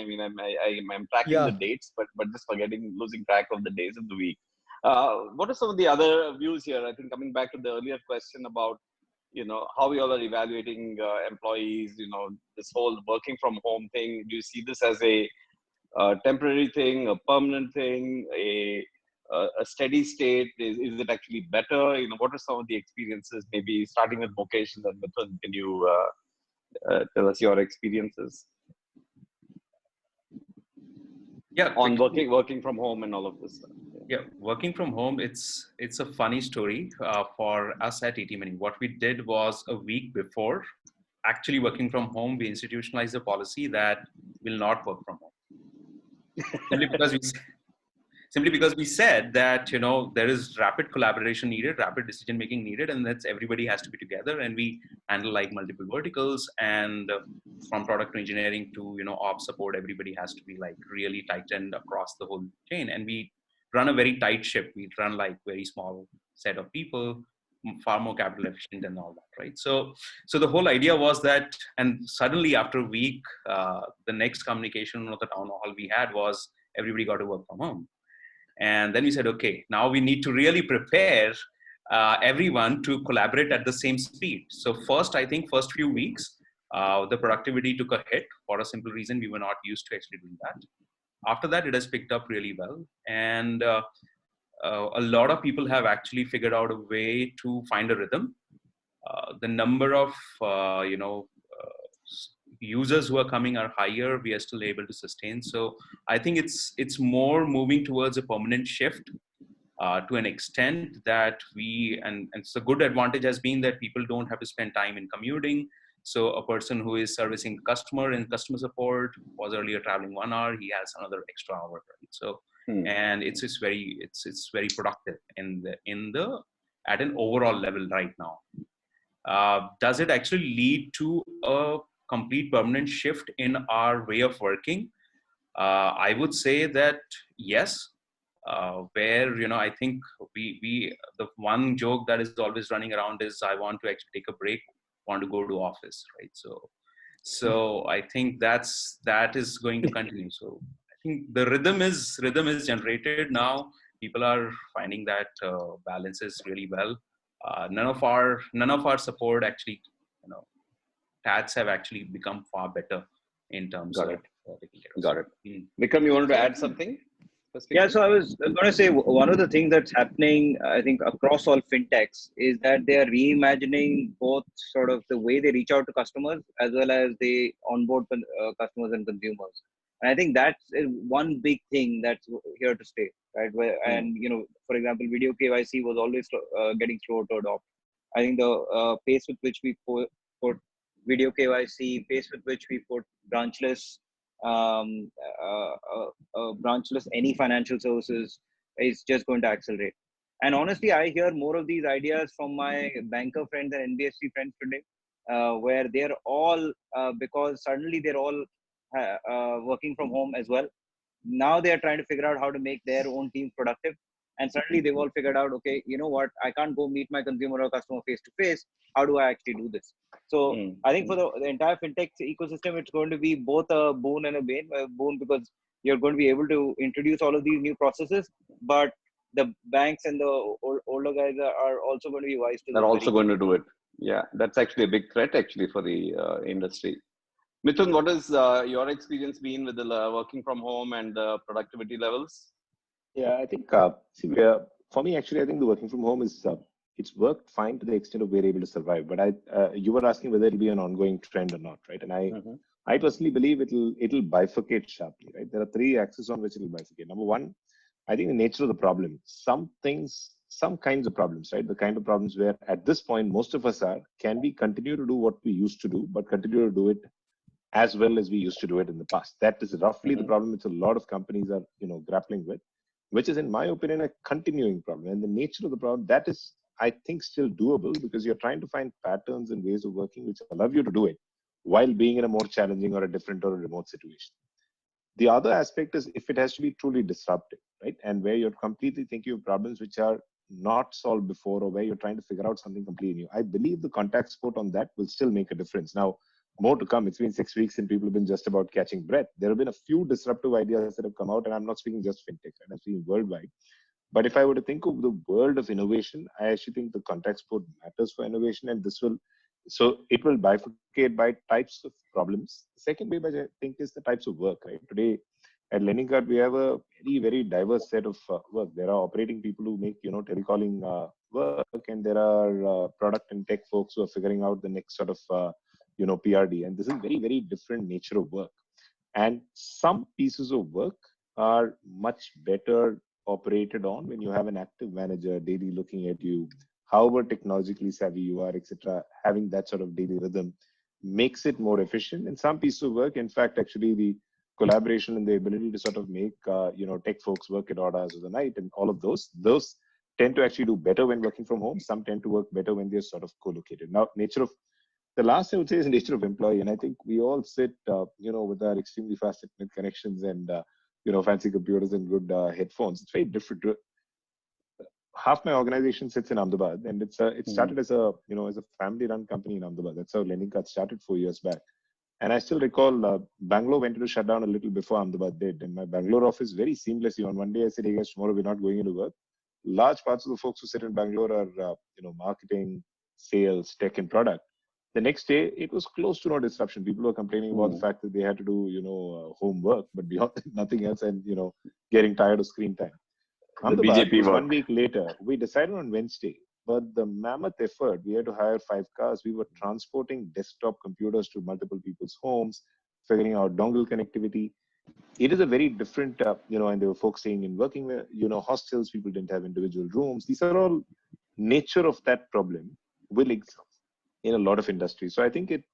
tracking the dates, but just losing track of the days of the week. What are some of the other views here? I think coming back to the earlier question about, you know, how we all are evaluating employees, you know, this whole working from home thing. Do you see this as a temporary thing, a permanent thing, a steady state? Is it actually better? You know, what are some of the experiences? Maybe starting with Mukesh and then Mithun, can you tell us your experiences? Yeah, on working from home and all of this stuff. Yeah, working from home, it's a funny story for us at ETMoney. What we did was, a week before actually working from home, we institutionalized a policy that will not work from home. Simply because we said that, you know, there is rapid collaboration needed, rapid decision making needed, and that's everybody has to be together, and we handle like multiple verticals, and from product to engineering to, you know, ops support, everybody has to be like really tightened across the whole chain. And we run a very tight ship. We run like very small set of people, far more capital efficient and all that, right? So the whole idea was that, and suddenly after a week, the next communication of the town hall we had was everybody got to work from home. And then we said, okay, now we need to really prepare everyone to collaborate at the same speed. So first few weeks, the productivity took a hit for a simple reason. We were not used to actually doing that. After that, it has picked up really well. And a lot of people have actually figured out a way to find a rhythm. The number of, users who are coming are higher. We are still able to sustain. So I think it's more moving towards a permanent shift to an extent that and it's a good advantage has been that people don't have to spend time in commuting. So a person who is servicing the customer in customer support was earlier traveling 1 hour, he has another extra hour, right? So, and it's very productive in the at an overall level right now. Does it actually lead to a complete permanent shift in our way of working? I would say that yes, where, I think the one joke that is always running around is I want to actually take a break, want to go to office, right? So I think that is going to continue. So I think the rhythm is generated now. People are finding that balances really well. None of our support actually, tats have actually become far better in terms of taking care of. Got it. Vikram, you wanted to add something? Yeah, so I was going to say one of the things that's happening, I think, across all fintechs is that they are reimagining both sort of the way they reach out to customers as well as they onboard customers and consumers. And I think that's one big thing that's here to stay, right? And, for example, video KYC was always getting slower to adopt. I think the pace with which we put video KYC, pace with which we put branchless any financial services is just going to accelerate. And honestly, I hear more of these ideas from my banker friends and NBFC friends today, where they're all, because suddenly they're all working from home as well. Now they're trying to figure out how to make their own teams productive. And suddenly they've all figured out, okay, you know what, I can't go meet my consumer or customer face to face. How do I actually do this? So I think for the entire fintech ecosystem, it's going to be both a boon and a bane. A boon because you're going to be able to introduce all of these new processes, but the banks and the older guys are also going to be wise to They're also going to do it. Yeah, that's actually a big threat actually for the industry. Mithun, what has your experience been with the working from home and the productivity levels? Yeah, I think, for me, actually, I think the working from home is, it's worked fine to the extent of we're able to survive. But you were asking whether it'll be an ongoing trend or not, right? And I personally believe it'll bifurcate sharply, right? There are three axes on which it'll bifurcate. Number one, I think the nature of the problem, some kinds of problems, right? The kind of problems where at this point, most of us can we continue to do what we used to do, but continue to do it as well as we used to do it in the past? That is roughly the problem which a lot of companies are, grappling with, which is, in my opinion, a continuing problem. And the nature of the problem, that is, I think, still doable because you're trying to find patterns and ways of working which allow you to do it while being in a more challenging or a different or a remote situation. The other aspect is if it has to be truly disruptive, right? And where you're completely thinking of problems which are not solved before, or where you're trying to figure out something completely new. I believe the contact sport on that will still make a difference. Now, more to come. It's been 6 weeks and people have been just about catching breath. There have been a few disruptive ideas that have come out, and I'm not speaking just fintech, right? I'm speaking worldwide. But if I were to think of the world of innovation, I actually think the contact sport matters for innovation, and it will bifurcate by types of problems. The second way, I think, is the types of work, right? Today at LendingKart, we have a very, very diverse set of work. There are operating people who make, telecalling work, and there are product and tech folks who are figuring out the next sort of, PRD. And this is very, very different nature of work. And some pieces of work are much better operated on when you have an active manager daily looking at you, however technologically savvy you are, etc. Having that sort of daily rhythm makes it more efficient. And some pieces of work, in fact, actually the collaboration and the ability to sort of make, tech folks work at odd hours of the night and all of those tend to actually do better when working from home. Some tend to work better when they're sort of co-located. Now, the last I would say is the nature of employee. And I think we all sit, with our extremely fast internet connections and, fancy computers and good headphones. It's very different. Half my organization sits in Ahmedabad, and it started as a family-run company in Ahmedabad. That's how LendingKart started 4 years back. And I still recall Bangalore went into shutdown a little before Ahmedabad did. And my Bangalore office very seamlessly on one day I said, hey guys, tomorrow we're not going into work. Large parts of the folks who sit in Bangalore are, marketing, sales, tech, and product. The next day, it was close to no disruption. People were complaining about the fact that they had to do, homework, but beyond that, nothing else, and, getting tired of screen time. Ahmedabad was 1 week later. We decided on Wednesday, but the mammoth effort, we had to hire 5 cars. We were transporting desktop computers to multiple people's homes, figuring out dongle connectivity. it is a very different, and they were focusing in working with, hostels, people didn't have individual rooms. These are all nature of that problem will exist in a lot of industries. So I think it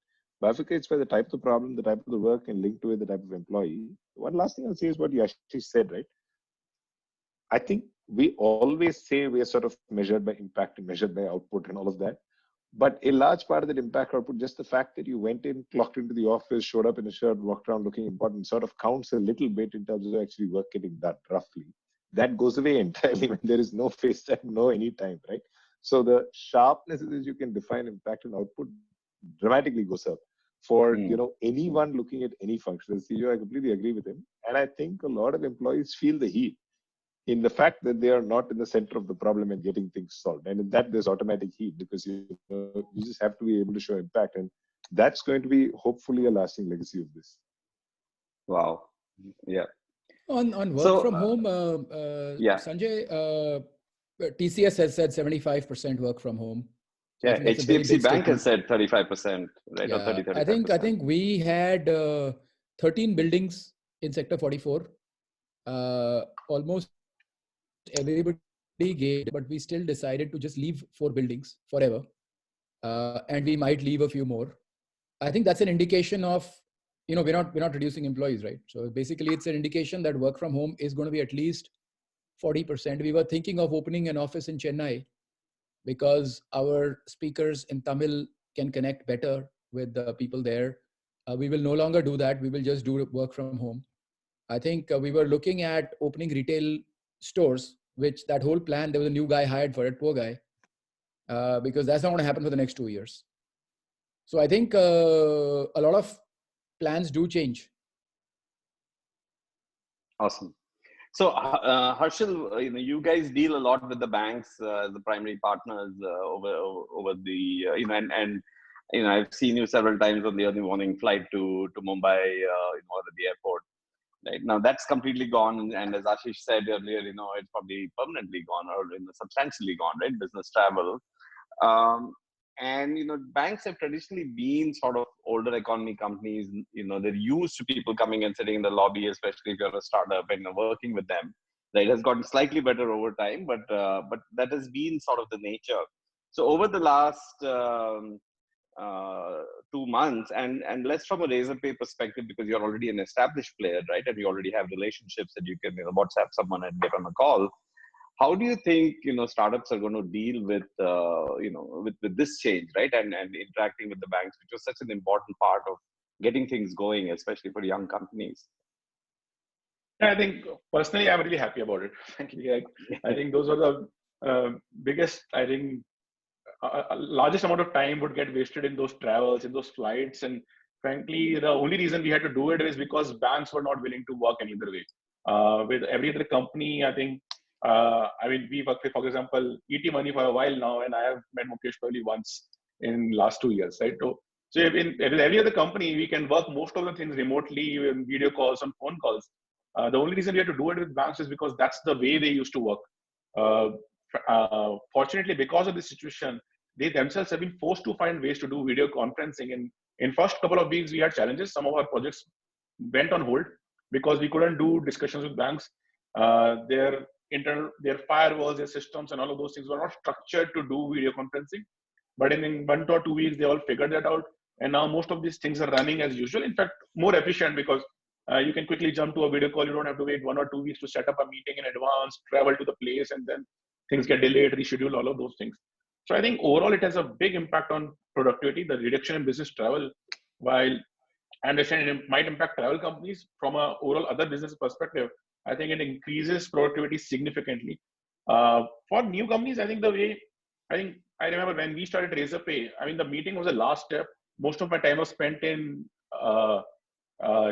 bifurcates by the type of the problem, the type of the work, and linked to it, the type of employee. One last thing I'll say is what Yashish said, right? I think we always say we are sort of measured by impact and measured by output and all of that. But a large part of that impact output, just the fact that you went in, clocked into the office, showed up in a shirt, walked around looking important, sort of counts a little bit in terms of actually work getting done, roughly. That goes away entirely when there is no face time, no any time, right? So the sharpness is you can define impact and output dramatically goes up for anyone looking at any function. The CEO, I completely agree with him. And I think a lot of employees feel the heat in the fact that they are not in the center of the problem and getting things solved. And in that, there's automatic heat because you just have to be able to show impact. And that's going to be hopefully a lasting legacy of this. Wow. Yeah. On work from home, Sanjay, TCS has said 75% work from home. Yeah, HDFC Bank has said 35%, right? Yeah, Or 30-35%. I think we had 13 buildings in Sector 44. Almost everybody gave, but we still decided to just leave 4 buildings forever. And we might leave a few more. I think that's an indication of, we're not reducing employees, right? So basically it's an indication that work from home is going to be at least 40%. We were thinking of opening an office in Chennai because our speakers in Tamil can connect better with the people there. We will no longer do that. We will just do work from home. I think we were looking at opening retail stores, which that whole plan, there was a new guy hired for it, poor guy, because that's not going to happen for the next 2 years. So I think a lot of plans do change. Awesome. So Harshil, you guys deal a lot with the banks, the primary partners over the, and I've seen you several times on the early morning flight to Mumbai, or at the airport. Right now, that's completely gone, and as Ashish said earlier, it's probably permanently gone or substantially gone, right? Business travel, and banks have traditionally been sort of older economy companies. They're used to people coming and sitting in the lobby, especially if you're a startup and working with them. Right, it has gotten slightly better over time, but that has been sort of the nature. So over the last 2 months, and less from a Razorpay perspective, because you're already an established player, right? And you already have relationships that you can WhatsApp someone and get on a call. How do you think startups are going to deal with with this change, right? And interacting with the banks, which was such an important part of getting things going, especially for young companies. Yeah, I think personally, I'm really happy about it. Frankly, I think those are the biggest. I think largest amount of time would get wasted in those travels, in those flights, and frankly, the only reason we had to do it is because banks were not willing to work any other way. With every other company, I think. We worked with, for example, ETMoney for a while now, and I have met Mukesh probably once in last 2 years, right? So in every other company, we can work most of the things remotely, in video calls, on phone calls. The only reason we had to do it with banks is because that's the way they used to work. Fortunately, because of this situation, they themselves have been forced to find ways to do video conferencing. And in first couple of weeks, we had challenges. Some of our projects went on hold because we couldn't do discussions with banks. Their firewalls, their systems, and all of those things were not structured to do video conferencing. But in 1 or 2 weeks, they all figured that out. And now most of these things are running as usual. In fact, more efficient because you can quickly jump to a video call. You don't have to wait 1 or 2 weeks to set up a meeting in advance, travel to the place, and then things get delayed, rescheduled, all of those things. So I think overall, it has a big impact on productivity, the reduction in business travel. While I understand it might impact travel companies from a overall other business perspective, I think it increases productivity significantly. For new companies, I think I remember when we started Razorpay, the meeting was the last step. Most of my time was spent in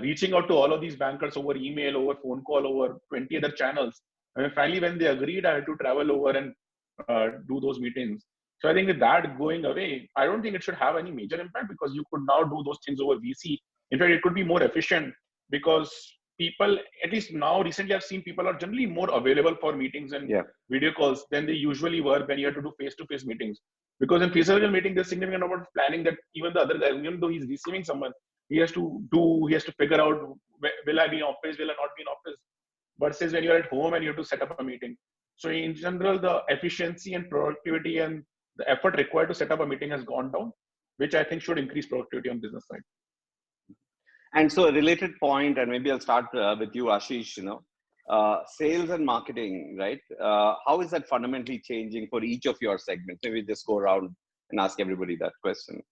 reaching out to all of these bankers over email, over phone call, over 20 other channels. Finally, when they agreed, I had to travel over and do those meetings. So I think with that going away, I don't think it should have any major impact because you could now do those things over VC. In fact, it could be more efficient because people, at least now recently I've seen people are generally more available for meetings and video calls than they usually were when you had to do face-to-face meetings. Because in face-to-face meeting, there's significant amount of planning that even the other guy, even though he's receiving someone, he has to figure out will I be in office, will I not be in office, versus when you're at home and you have to set up a meeting. So in general, the efficiency and productivity and the effort required to set up a meeting has gone down, which I think should increase productivity on business side. And so a related point, and maybe I'll start with you, Ashish, sales and marketing, right? How is that fundamentally changing for each of your segments? Maybe just go around and ask everybody that question.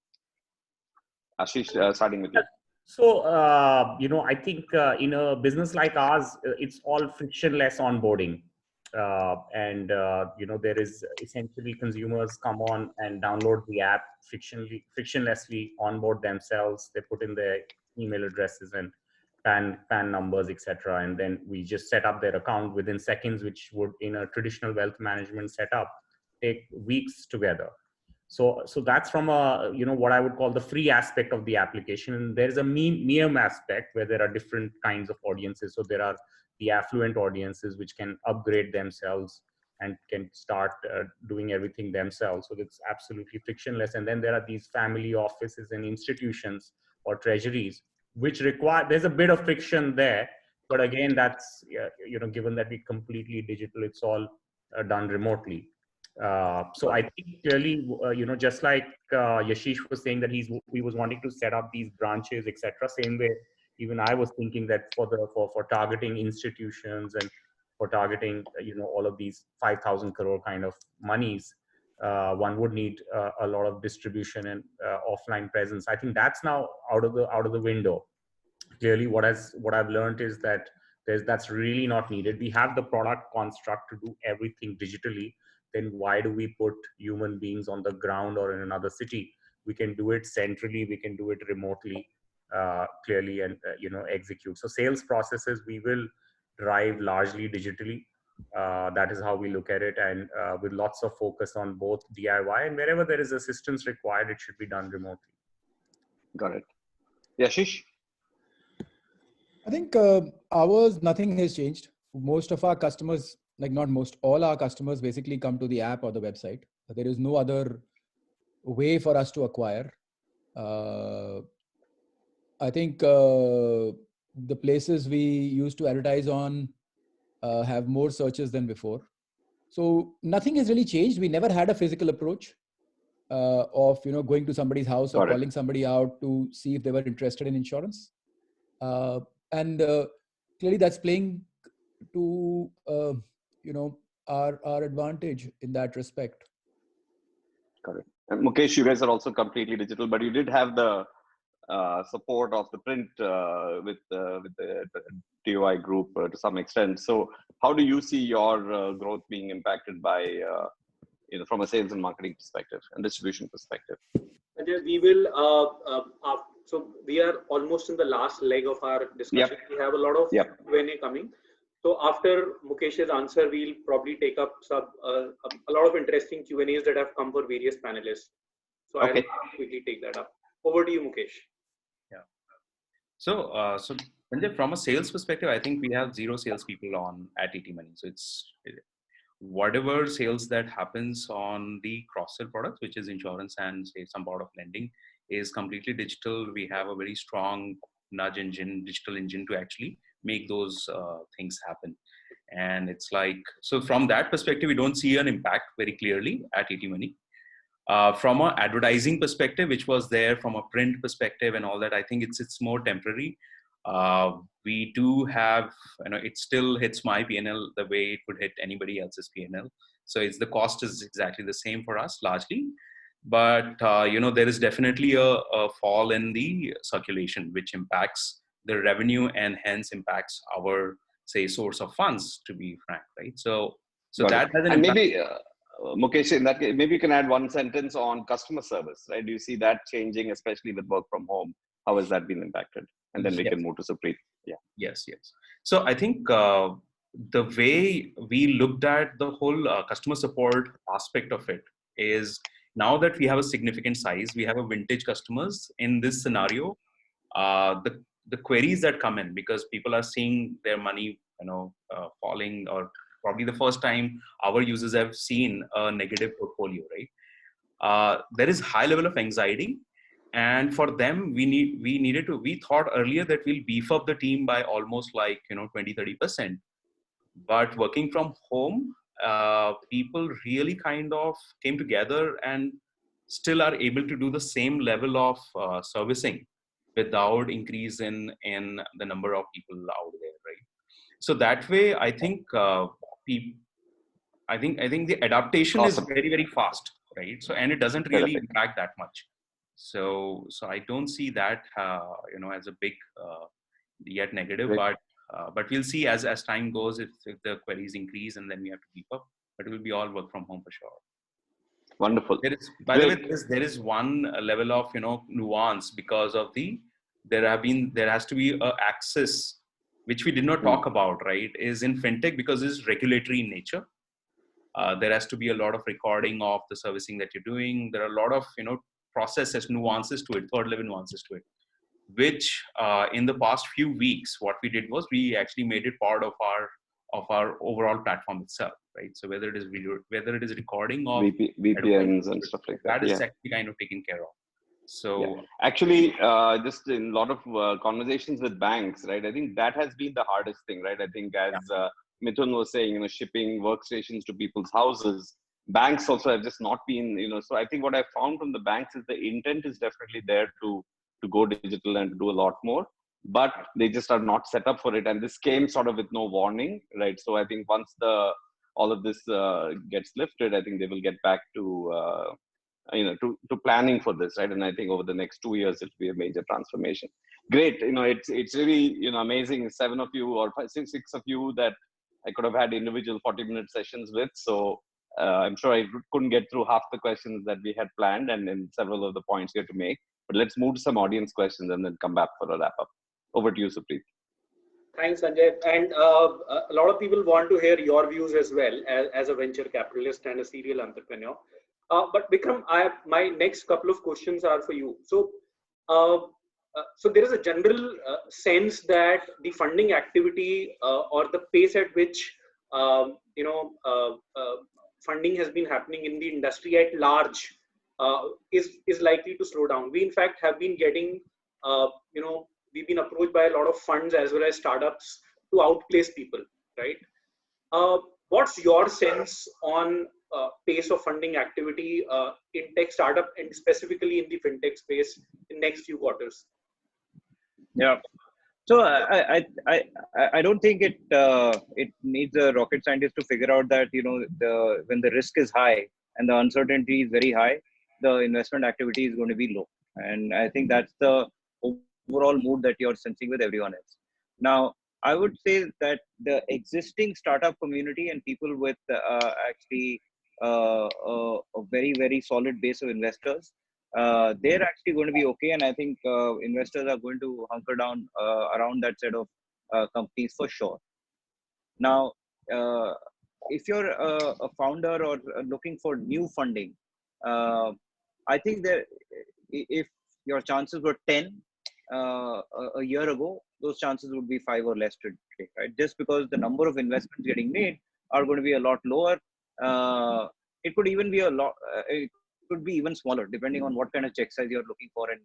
Ashish, starting with you. So, I think in a business like ours, it's all frictionless onboarding. There is essentially consumers come on and download the app frictionlessly onboard themselves. They put in their email addresses and PAN numbers, etc. And then we just set up their account within seconds, which would in a traditional wealth management setup take weeks together. So that's from a, what I would call the free aspect of the application. And there's a medium aspect where there are different kinds of audiences. So there are the affluent audiences, which can upgrade themselves and can start doing everything themselves. So it's absolutely frictionless. And then there are these family offices and institutions or treasuries, which require, there's a bit of friction there. But again, that's, given that we completely digital, it's all done remotely. So I think clearly, just like Yashish was saying that he was wanting to set up these branches, etc. Same way, even I was thinking that for targeting institutions and for targeting, all of these 5,000 crore kind of monies, one would need a lot of distribution and offline presence. I think that's now out of the window. Clearly, what I've learned is that that's really not needed. We have the product construct to do everything digitally. Then why do we put human beings on the ground or in another city? We can do it centrally, we can do it remotely, clearly, and execute. So sales processes we will drive largely digitally. That is how we look at it, and with lots of focus on both DIY and wherever there is assistance required, it should be done remotely. Got it. Yashish? I think ours, nothing has changed. Most of our customers, like not most, all our customers basically come to the app or the website. There is no other way for us to acquire. I think the places we used to advertise on have more searches than before. So nothing has really changed. We never had a physical approach of going to somebody's house or calling somebody out to see if they were interested in insurance. And clearly that's playing to our advantage in that respect. Correct. And Mukesh, you guys are also completely digital, but you did have the support of the print with the TOI group to some extent. So how do you see your growth being impacted by from a sales and marketing perspective and distribution perspective? We will so we are almost in the last leg of our discussion. We have a lot of Q&A coming. So after Mukesh's answer, we'll probably take up a lot of interesting Q&As that have come for various panelists. So I'll quickly take that up. Over to you, Mukesh. Yeah. So Sanjay, from a sales perspective, I think we have 0 salespeople on at ETMoney. So it's whatever sales that happens on the cross-sell products, which is insurance and say some part of lending, is completely digital. We have a very strong nudge engine, digital engine to actually make those things happen. And it's like, so from that perspective, we don't see an impact very clearly at ETMoney. From an advertising perspective, which was there from a print perspective and all that, I think it's more temporary. We do have, it still hits my P&L the way it would hit anybody else's P&L. So the cost is exactly the same for us largely. But, there is definitely a fall in the circulation, which impacts the revenue and hence impacts our, say, source of funds, to be frank, right? So that has an impact. And maybe, Mukesh, in that case, maybe you can add one sentence on customer service, right? Do you see that changing, especially with work from home? How has that been impacted? And then we can move to Supreet. Yeah. Yes. So I think the way we looked at the whole customer support aspect of it is now that we have a significant size, we have a vintage customers in this scenario, the queries that come in because people are seeing their money, falling, or probably the first time our users have seen a negative portfolio, right? There is high level of anxiety. And for them, we thought earlier that we'll beef up the team by almost like, 20-30%. But working from home, people really kind of came together and still are able to do the same level of servicing without increase in the number of people out there, right? So that way, I think I think the adaptation is Awesome. very, very fast, right? So, and it doesn't really Terrific. impact that much. So I don't see that as a big yet negative, Great. but we'll see as time goes if the queries increase, and then we have to keep up. But it will be all work from home for sure. Wonderful. There is, by the way, Great. there is one level of nuance because of there has to be a access which we did not talk about, right? Is in fintech because it's regulatory in nature. There has to be a lot of recording of the servicing that you're doing. There are a lot of processes, nuances to it, third level nuances to it, which in the past few weeks, what we did was we actually made it part of our overall platform itself, right? So whether it is recording of VPNs and stuff like that, that is actually kind of taken care of. So actually, just in a lot of conversations with banks, right? I think that has been the hardest thing, right? I think as Mithun was saying, shipping workstations to people's houses, banks also have just not been, so I think what I found from the banks is the intent is definitely there to go digital and to do a lot more, but they just are not set up for it. And this came sort of with no warning, right? So I think once all of this gets lifted, I think they will get back to, to planning for this, right? And I think over the next 2 years, it'll be a major transformation. Great. It's really, amazing. 7 of you or 6 of you that I could have had individual 40-minute sessions with. So I'm sure I couldn't get through half the questions that we had planned and several of the points we had to make. But let's move to some audience questions and then come back for a wrap up. Over to you, Supreet. Thanks, Sanjay. And a lot of people want to hear your views as well as a venture capitalist and a serial entrepreneur. But Vikram, my next couple of questions are for you. So there is a general sense that the funding activity or the pace at which funding has been happening in the industry at large is likely to slow down. We in fact have been getting we've been approached by a lot of funds as well as startups to outplace people, right? What's your sense on pace of funding activity in tech startup and specifically in the fintech space in next few quarters? Yeah. So I don't think it needs a rocket scientist to figure out that when the risk is high and the uncertainty is very high, the investment activity is going to be low, and I think that's the overall mood that you're sensing with everyone else. Now, I would say that the existing startup community and people with actually a very, very solid base of investors, they're actually going to be okay. And I think investors are going to hunker down around that set of companies for sure. Now, if you're a founder or looking for new funding, I think that if your chances were 10 a year ago, those chances would be 5 or less today, right? Just because the number of investments getting made are going to be a lot lower. It could even be it could be even smaller, depending on what kind of check size you're looking for and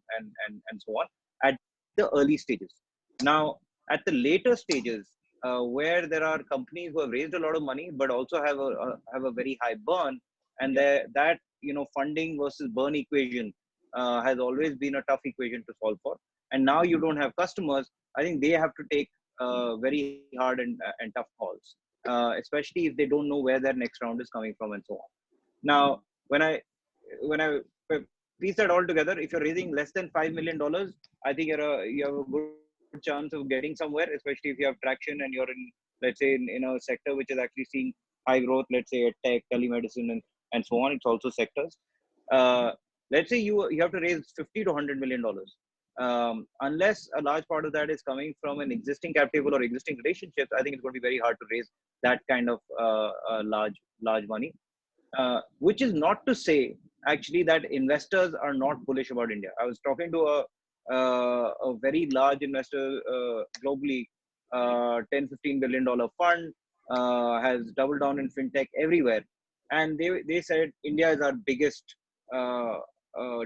so on at the early stages. Now, at the later stages, where there are companies who have raised a lot of money, but also have a very high burn, and that funding versus burn equation has always been a tough equation to solve for. And now you don't have customers. I think they have to take very hard and tough calls, especially if they don't know where their next round is coming from and so on. Now, when I piece that all together, if you're raising less than $5 million, I think you have a good chance of getting somewhere, especially if you have traction and you're in, let's say, in a sector which is actually seeing high growth, let's say tech, telemedicine, and so on. It's also sectors. Let's say you have to raise $50 to $100 million. Unless a large part of that is coming from an existing cap table or existing relationships, I think it's going to be very hard to raise that kind of large money. Which is not to say actually that investors are not bullish about India. I was talking to a very large investor globally, $10-15 billion fund, has doubled down in fintech everywhere, and they said India is our biggest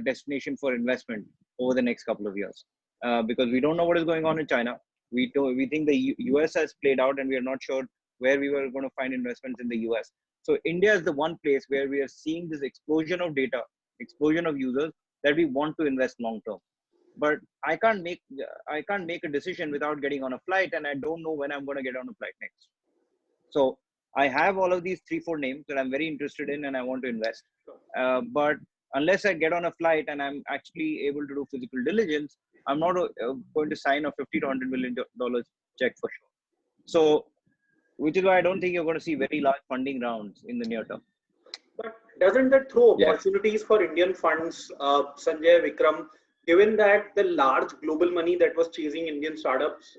destination for investment over the next couple of years, because we don't know what is going on in China. We think the US has played out, and we are not sure where we were going to find investments in the US. So India is the one place where we are seeing this explosion of data, explosion of users, that we want to invest long term. But I can't make a decision without getting on a flight, and I don't know when I'm going to get on a flight next. So I have all of these 3-4 names that I'm very interested in and I want to invest. But unless I get on a flight and I'm actually able to do physical diligence, I'm not going to sign a $50 to $100 million check for sure. So, which is why I don't think you're going to see very large funding rounds in the near term. But doesn't that throw opportunities for Indian funds, Sanjay, Vikram, given that the large global money that was chasing Indian startups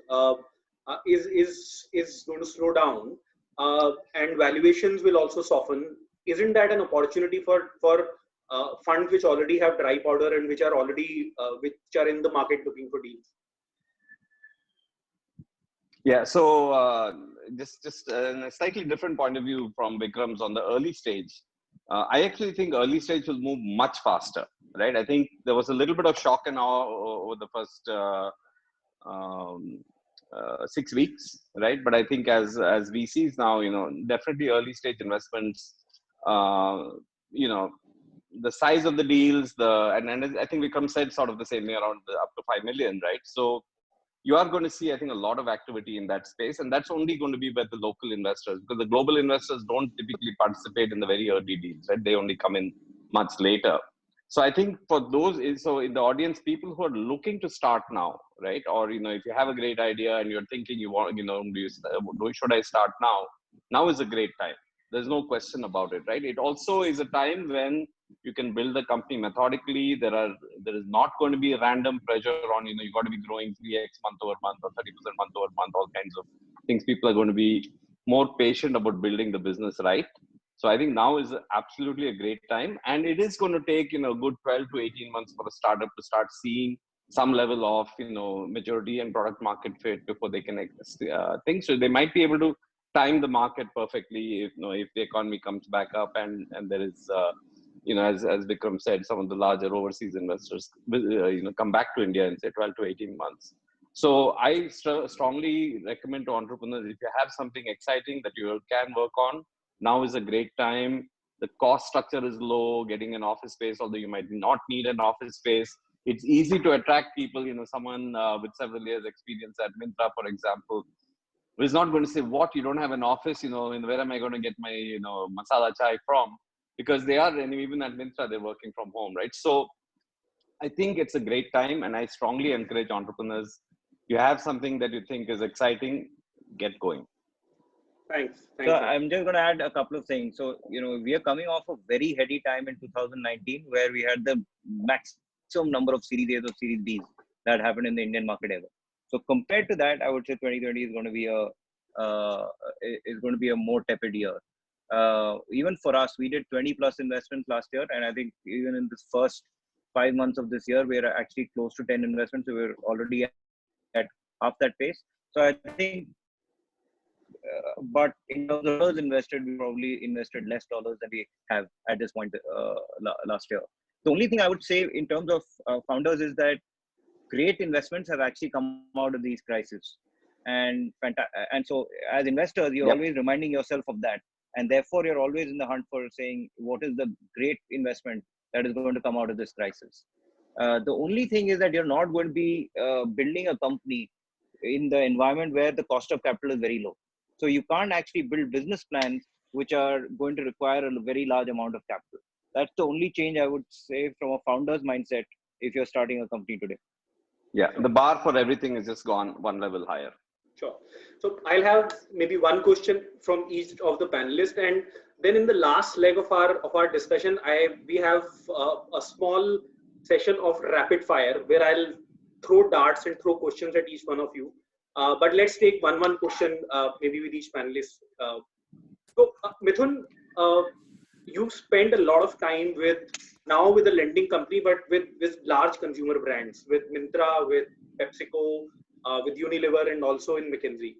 is going to slow down, and valuations will also soften? Isn't that an opportunity for funds which already have dry powder and which are already which are in the market looking for deals? Yeah, so just a slightly different point of view from Vikram's on the early stage. I actually think early stage will move much faster, right? I think there was a little bit of shock and awe over the first 6 weeks, right? But I think as VCs now, definitely early stage investments, the size of the deals, and I think Vikram said sort of the same way, around up to 5 million, right? So you are going to see, I think, a lot of activity in that space, and that's only going to be by the local investors, because the global investors don't typically participate in the very early deals, right? They only come in much later. So I think for those, so in the audience, people who are looking to start now, right? Or, if you have a great idea and you're thinking you want, should I start now? Now is a great time. There's no question about it, right? It also is a time when you can build the company methodically. There is not going to be a random pressure on, you got to be growing 3x month over month or 30% month over month, all kinds of things. People are going to be more patient about building the business right. So I think now is absolutely a great time. And it is going to take, a good 12 to 18 months for a startup to start seeing some level of, maturity and product market fit before they can think. So they might be able to time the market perfectly if the economy comes back up and there is, as Vikram said, some of the larger overseas investors, come back to India in say 12 to 18 months. So I strongly recommend to entrepreneurs, if you have something exciting that you can work on, now is a great time. The cost structure is low, getting an office space, although you might not need an office space. It's easy to attract people, someone with several years experience at Myntra, for example, who is not going to say, what, you don't have an office, where am I going to get my, masala chai from? Because they are, and even at Myntra, they're working from home, right? So I think it's a great time, and I strongly encourage entrepreneurs, you have something that you think is exciting, get going. Thanks. So I'm just going to add a couple of things. So, we are coming off a very heady time in 2019, where we had the maximum number of Series A's or Series B's that happened in the Indian market ever. So compared to that, I would say 2020 is going to be a more tepid year. Even for us, we did 20 plus investments last year, and I think even in this first 5 months of this year, we are actually close to 10 investments. So we're already at half that pace. So I think, but in terms of dollars invested, we probably invested less dollars than we have at this point last year. The only thing I would say in terms of founders is that great investments have actually come out of these crises, and so as investors, you're always reminding yourself of that, and therefore you're always in the hunt for saying what is the great investment that is going to come out of this crisis. The only thing is that you're not going to be building a company in the environment where the cost of capital is very low. So you can't actually build business plans which are going to require a very large amount of capital. That's the only change I would say from a founder's mindset if you're starting a company today. Yeah, the bar for everything is just gone one level higher. Sure. So I'll have maybe one question from each of the panelists, and then in the last leg of our discussion, we have a small session of rapid fire where I'll throw darts and throw questions at each one of you. But let's take one question maybe with each panelist. So Mithun, you've spent a lot of time with the lending company, but with large consumer brands, with Myntra, with PepsiCo, with Unilever, and also in McKinsey.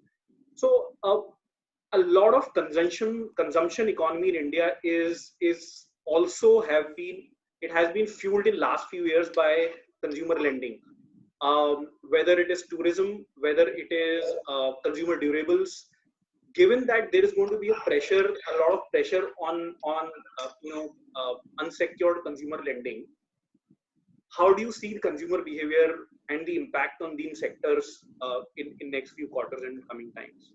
So a lot of consumption economy in India has been fueled in last few years by consumer lending, whether it is tourism, whether it is consumer durables, given that there is going to be a lot of pressure on unsecured consumer lending, how do you see the consumer behavior and the impact on these sectors in next few quarters and coming times?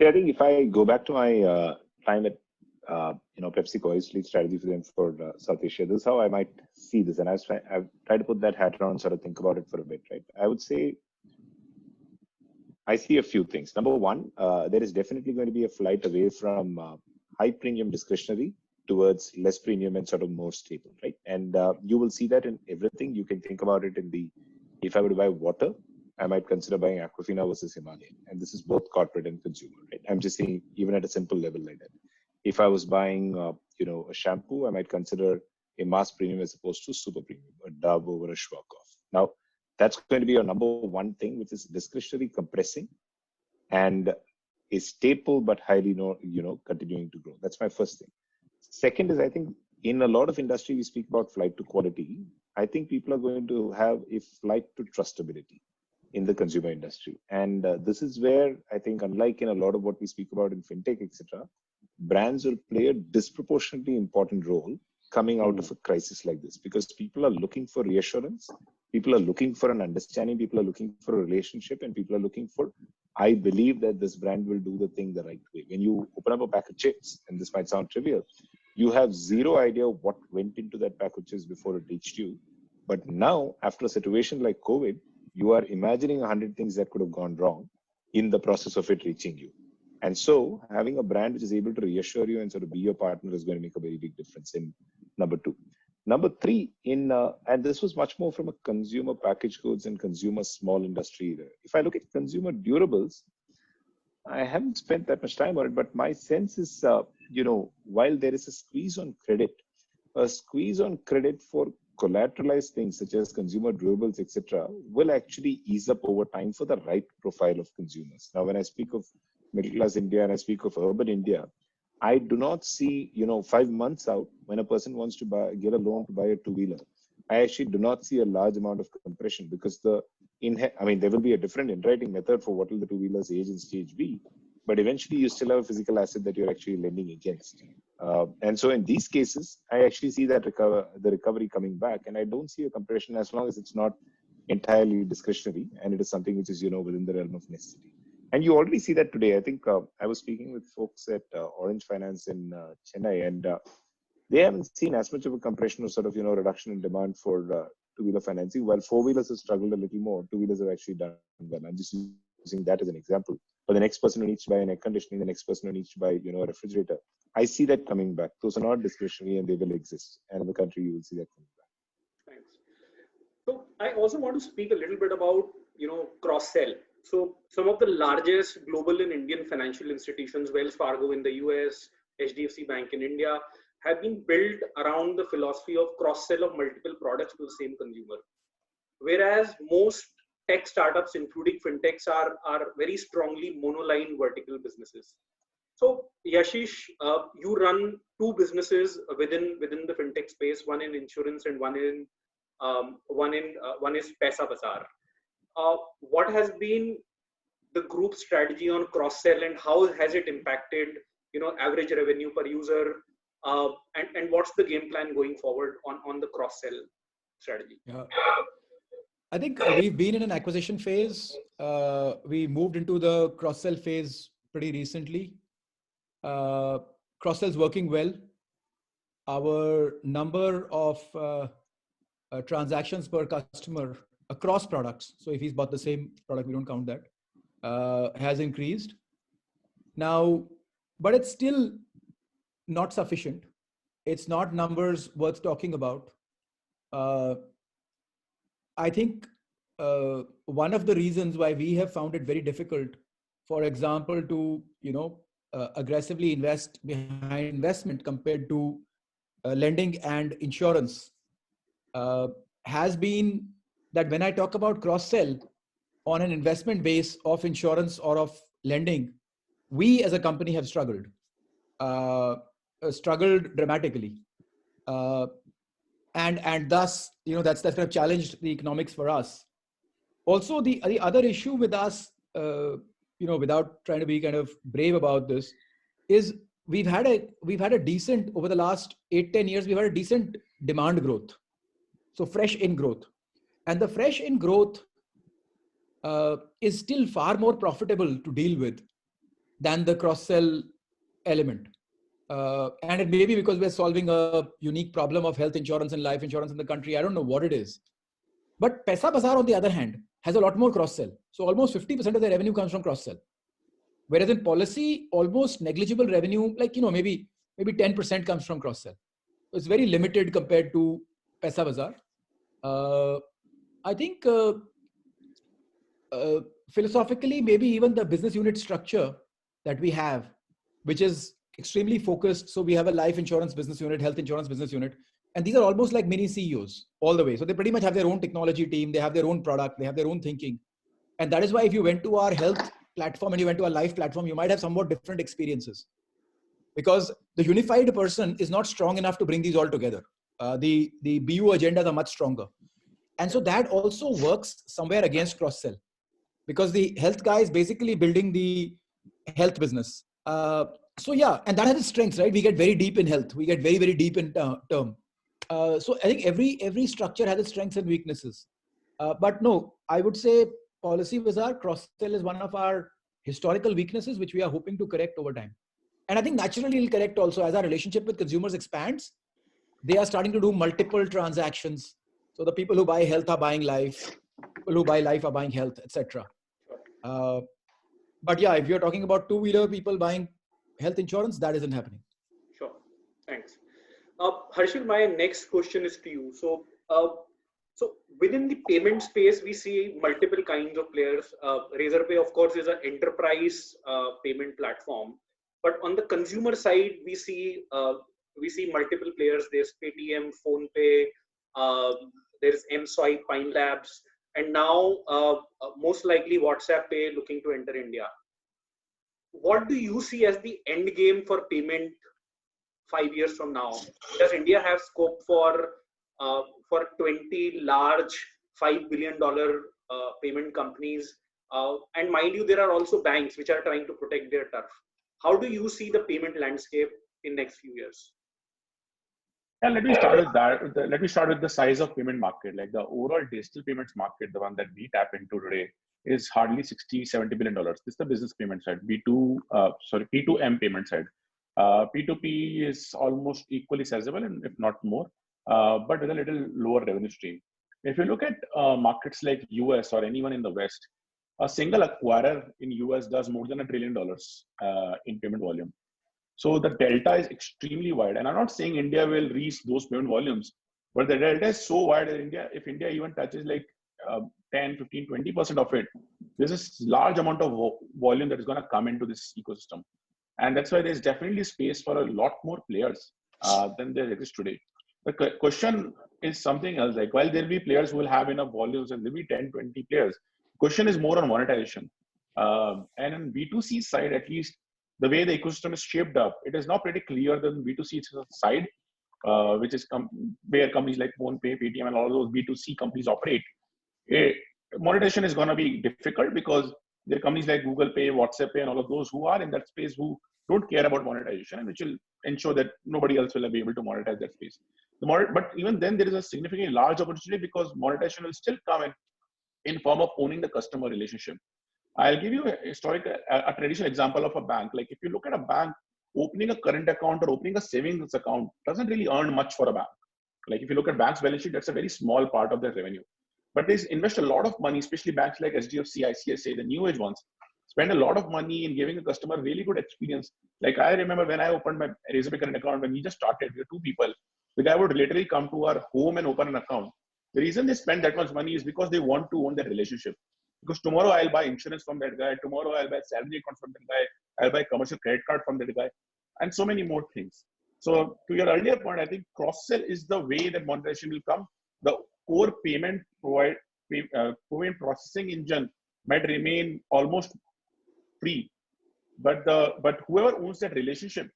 Yeah, I think if I go back to my time at PepsiCo, I used to lead strategy for them for South Asia. This is how I might see this, and I've tried to put that hat on and sort of think about it for a bit, right? I would say I see a few things. Number one, there is definitely going to be a flight away from high premium discretionary towards less premium and sort of more stable, right? And you will see that in everything. You can think about it in if I were to buy water, I might consider buying Aquafina versus Himalayan. And this is both corporate and consumer, right? I'm just saying, even at a simple level like that. If I was buying, a shampoo, I might consider a mass premium as opposed to super premium, a Dove over a Schwarzkopf. Now, that's going to be your number one thing, which is discretionary compressing and a staple but highly, continuing to grow. That's my first thing. Second is, I think in a lot of industry, we speak about flight to quality. I think people are going to have a flight to trustability in the consumer industry. And this is where I think, unlike in a lot of what we speak about in fintech, etc., brands will play a disproportionately important role coming out of a crisis like this, because people are looking for reassurance, people are looking for an understanding, people are looking for a relationship, and people are looking for, I believe that this brand will do the thing the right way. When you open up a pack of chips, and this might sound trivial, you have zero idea what went into that pack of chips before it reached you. But now, after a situation like COVID, you are imagining 100 things that could have gone wrong in the process of it reaching you. And so having a brand which is able to reassure you and sort of be your partner is going to make a very big difference in number two. Number three, and this was much more from a consumer packaged goods and consumer small industry. If I look at consumer durables, I haven't spent that much time on it, but my sense is, while there is a squeeze on credit for collateralized things such as consumer durables, etc., will actually ease up over time for the right profile of consumers. Now, when I speak of middle class India and I speak of urban India, I do not see, 5 months out when a person wants to get a loan to buy a two-wheeler. I actually do not see a large amount of compression, because there will be a different underwriting method for what will the two-wheelers age and stage be, but eventually you still have a physical asset that you're actually lending against. And so in these cases, I actually see that the recovery coming back, and I don't see a compression as long as it's not entirely discretionary and it is something which is, within the realm of necessity. And you already see that today. I think I was speaking with folks at Orange Finance in Chennai, and they haven't seen as much of a compression or sort of, reduction in demand for two-wheeler financing. While four-wheelers have struggled a little more, two-wheelers have actually done well. I'm just using that as an example. For the next person who needs to buy an air conditioning, the next person who needs to buy, a refrigerator, I see that coming back. Those are not discretionary and they will exist. And in the country, you will see that coming back. Thanks. So I also want to speak a little bit about, cross-sell. So some of the largest global and Indian financial institutions, Wells Fargo in the US, HDFC Bank in India, have been built around the philosophy of cross-sell of multiple products to the same consumer. Whereas most tech startups, including fintechs, are very strongly monoline vertical businesses. So Yashish, you run two businesses within the fintech space, one in insurance and one is PolicyBazaar. What has been the group strategy on cross-sell, and how has it impacted, average revenue per user, and what's the game plan going forward on the cross-sell strategy? Yeah. I think we've been in an acquisition phase. We moved into the cross-sell phase pretty recently. Cross-sell is working well. Our number of transactions per customer across products, so if he's bought the same product, we don't count that, has increased. Now, but it's still not sufficient. It's not numbers worth talking about. I think one of the reasons why we have found it very difficult, for example, to aggressively invest behind investment compared to lending and insurance, has been that when I talk about cross-sell on an investment base of insurance or of lending, we as a company have struggled dramatically. and thus, that's kind of challenged the economics for us. Also, the other issue with us, without trying to be kind of brave about this, is we've had a decent, over the last 8-10 years, we've had a decent demand growth. So fresh in growth, and the fresh in growth is still far more profitable to deal with than the cross-sell element. And it may be because we're solving a unique problem of health insurance and life insurance in the country. I don't know what it is. But PolicyBazaar, on the other hand, has a lot more cross-sell. So almost 50% of the revenue comes from cross-sell. Whereas in policy, almost negligible revenue, like, maybe 10% comes from cross-sell. So it's very limited compared to PolicyBazaar. I think philosophically, maybe even the business unit structure that we have, which is extremely focused. So we have a life insurance business unit, health insurance business unit, and these are almost like mini CEOs all the way. So they pretty much have their own technology team, they have their own product, they have their own thinking. And that is why if you went to our health platform and you went to our life platform, you might have somewhat different experiences, because the unified person is not strong enough to bring these all together. The BU agendas are much stronger. And so that also works somewhere against cross-sell, because the health guy is basically building the health business. So yeah, and that has its strengths, right? We get very deep in health. We get very, very deep in term. So I think every structure has its strengths and weaknesses. But no, I would say PolicyBazaar cross-sell is one of our historical weaknesses, which we are hoping to correct over time. And I think naturally it'll correct also as our relationship with consumers expands. They are starting to do multiple transactions. So the people who buy health are buying life. People who buy life are buying health, etc. But yeah, if you're talking about two-wheeler people buying health insurance, that isn't happening. Sure. Thanks. Harshil, my next question is to you. So within the payment space, we see multiple kinds of players. Razorpay, of course, is an enterprise payment platform. But on the consumer side, we see multiple players. There's Paytm, PhonePe, there's mSwipe, Pine Labs, and now most likely WhatsApp Pay looking to enter India. What do you see as the end game for payment 5 years from now? Does India have scope for 20 large $5 billion payment companies? And mind you, there are also banks which are trying to protect their turf. How do you see the payment landscape in next few years? Yeah, let me start with that. Let me start with the size of payment market. Like the overall digital payments market, the one that we tap into today, is hardly $60-70 billion. This is the business payment side. P2M payment side. P2P is almost equally sizable, and if not more, but with a little lower revenue stream. If you look at markets like US or anyone in the West, a single acquirer in US does more than $1 trillion in payment volume. So the delta is extremely wide. And I'm not saying India will reach those payment volumes, but the delta is so wide that if India even touches like 10, 15, 20% of it, there's this large amount of volume that is going to come into this ecosystem. And that's why there's definitely space for a lot more players than there exist today. The question is something else. Like, while there'll be players who will have enough volumes and there'll be 10, 20 players, question is more on monetization. And on B2C side, at least, the way the ecosystem is shaped up, it is now pretty clear that B2C side, which is where companies like PhonePe, Paytm, and all those B2C companies operate. Monetization is going to be difficult because there are companies like Google Pay, WhatsApp Pay, and all of those who are in that space who don't care about monetization, and which will ensure that nobody else will be able to monetize that space. But even then, there is a significantly large opportunity because monetization will still come in form of owning the customer relationship. I'll give you a traditional example of a bank. Like if you look at a bank, opening a current account or opening a savings account doesn't really earn much for a bank. Like if you look at bank's balance sheet, that's a very small part of their revenue. But they invest a lot of money, especially banks like SDFC, ICICI, the new age ones, spend a lot of money in giving a customer really good experience. Like I remember when I opened my Razorpay current account, when we just started, we were two people, the guy would literally come to our home and open an account. The reason they spend that much money is because they want to own that relationship. Because tomorrow I'll buy insurance from that guy, tomorrow I'll buy salary account from that guy, I'll buy commercial credit card from that guy, and so many more things. So to your earlier point, I think cross-sell is the way that monetization will come. The core payment processing engine might remain almost free, but whoever owns that relationship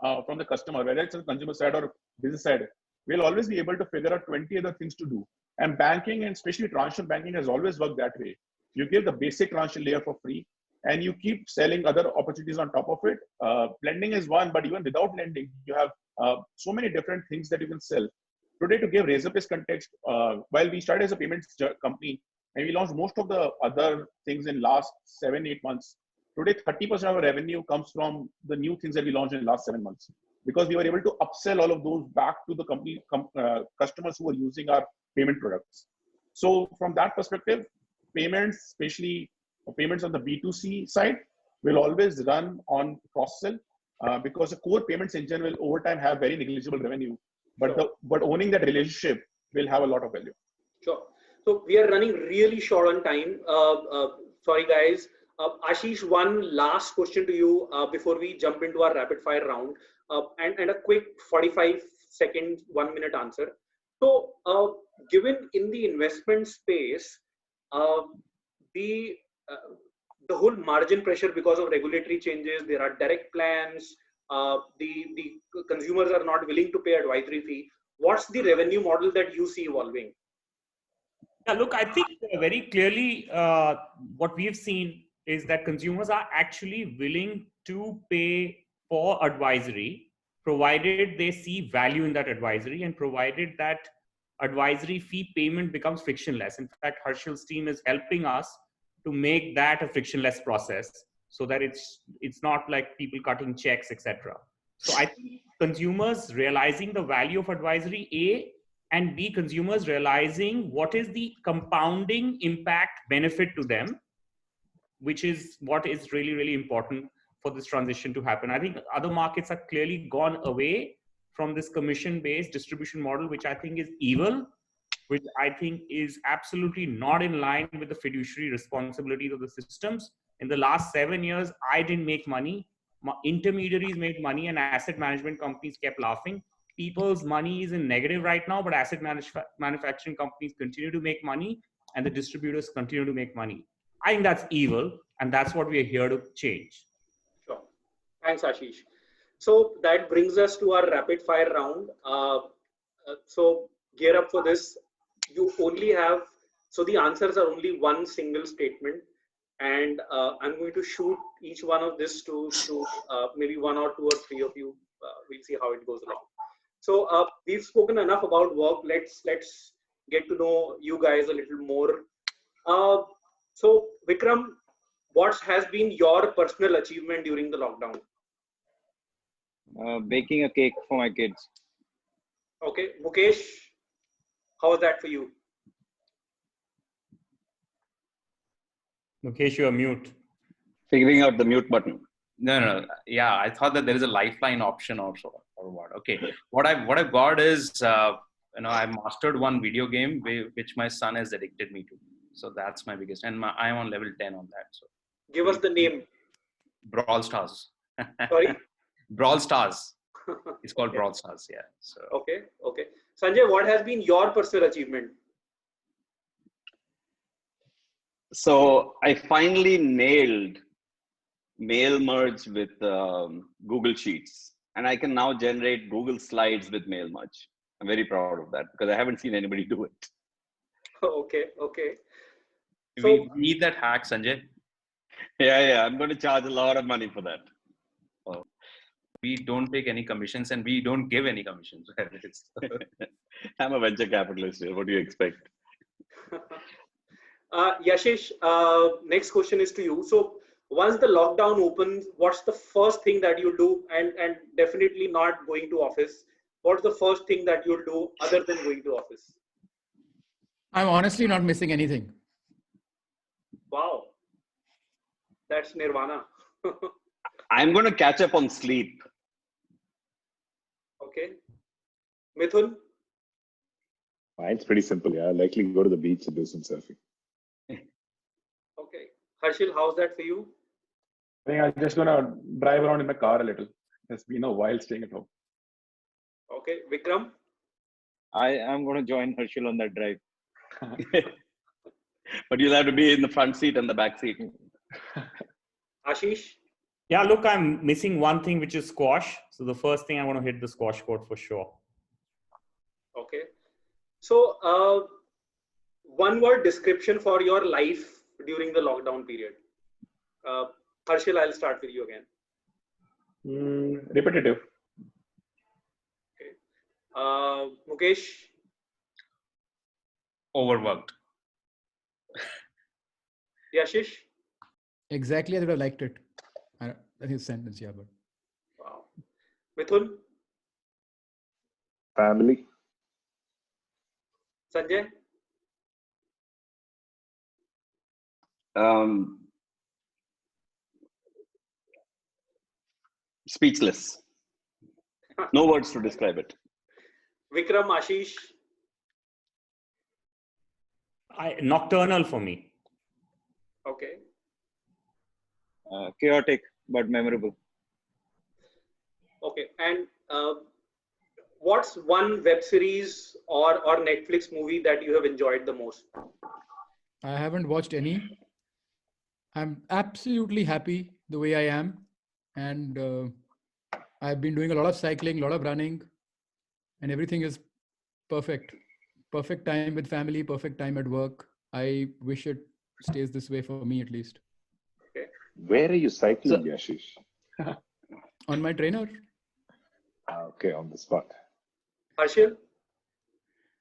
from the customer, whether it's on the consumer side or business side, we'll always be able to figure out 20 other things to do. And banking, and especially transactional banking, has always worked that way. You give the basic transactional layer for free, and you keep selling other opportunities on top of it. Lending is one, but even without lending, you have so many different things that you can sell. Today, to give Razorpay's context, while we started as a payments company, and we launched most of the other things in last 7-8 months, today 30% of our revenue comes from the new things that we launched in the last 7 months, because we were able to upsell all of those back to the company customers who are using our payment products. So from that perspective, payments, especially payments on the B2C side, will always run on cross-sell, because the core payments engine will over time have very negligible revenue, but but owning that relationship will have a lot of value. Sure. So we are running really short on time. Sorry guys. Ashish, one last question to you before we jump into our rapid fire round, and a quick 45 seconds, 1 minute answer. So given in the investment space, the whole margin pressure because of regulatory changes, there are direct plans, the consumers are not willing to pay advisory fee. What's the revenue model that you see evolving? Yeah, look, I think very clearly what we've seen is that consumers are actually willing to pay for advisory, provided they see value in that advisory and provided that advisory fee payment becomes frictionless. In fact, Harshil's team is helping us to make that a frictionless process so that it's not like people cutting checks, etc. So I think consumers realizing the value of advisory, A, and B, consumers realizing what is the compounding impact benefit to them, which is what is really, really important for this transition to happen. I think other markets have clearly gone away from this commission-based distribution model, which I think is evil, which I think is absolutely not in line with the fiduciary responsibilities of the systems. In the last 7 years, I didn't make money. My intermediaries made money and asset management companies kept laughing. People's money is in negative right now, but asset manufacturing companies continue to make money and the distributors continue to make money. I think that's evil, and that's what we are here to change. Sure. Thanks, Ashish. So that brings us to our rapid fire round. So gear up for this. You only have, so the answers are only one single statement, and I'm going to shoot each one of this to maybe 1 or 2 or 3 of you. We'll see how it goes along. So we've spoken enough about work. Let's get to know you guys a little more. So Vikram, what has been your personal achievement during the lockdown? Baking a cake for my kids. Okay, Mukesh, how was that for you? Mukesh, you're mute. Figuring out the mute button. No. Yeah, I thought that there is a lifeline option also, or what? Okay, what I've got is I mastered one video game which my son has addicted me to. So that's my biggest, and I am on level 10 on that. So give us the name. Brawl Stars. Sorry. Brawl Stars. It's called Brawl Stars. Yeah. So. Okay. Sanjay, what has been your personal achievement? So I finally nailed mail merge with Google Sheets, and I can now generate Google Slides with mail merge. I'm very proud of that because I haven't seen anybody do it. Okay. So, we need that hack, Sanjay. Yeah. I'm going to charge a lot of money for that. We don't take any commissions and we don't give any commissions. I'm a venture capitalist here. What do you expect? Yashish, next question is to you. So once the lockdown opens, what's the first thing that you'll do? And definitely not going to office. What's the first thing that you'll do other than going to office? I'm honestly not missing anything. Wow. That's nirvana. I'm going to catch up on sleep. Okay. Mithun? Mine's pretty simple. Yeah, I'll likely go to the beach and do some surfing. Okay. Harshil, how's that for you? I think I'm just going to drive around in my car a little. It's been a while staying at home. Okay. Vikram? I am going to join Harshil on that drive. But you'll have to be in the front seat and the back seat. Ashish? Yeah, look, I'm missing one thing, which is squash. So the first thing I want to hit the squash court for sure. Okay. So, one word description for your life during the lockdown period. Harshil, I'll start with you again. Repetitive. Okay. Mukesh. Overworked. Yashish. Exactly, I would have liked it. I think it's a sentence, yeah, but. Wow. Mithun. Family. Sanjay. Speechless. No words to describe it. Vikram, Ashish. Nocturnal for me. Okay. Chaotic but memorable. Okay. And what's one web series or Netflix movie that you have enjoyed the most? I haven't watched any. I'm absolutely happy the way I am. And I've been doing a lot of cycling, a lot of running, and everything is perfect. Perfect time with family, perfect time at work. I wish it stays this way for me at least. Okay. Where are you cycling, Yashish? On my trainer. Okay, on the spot. Harshil.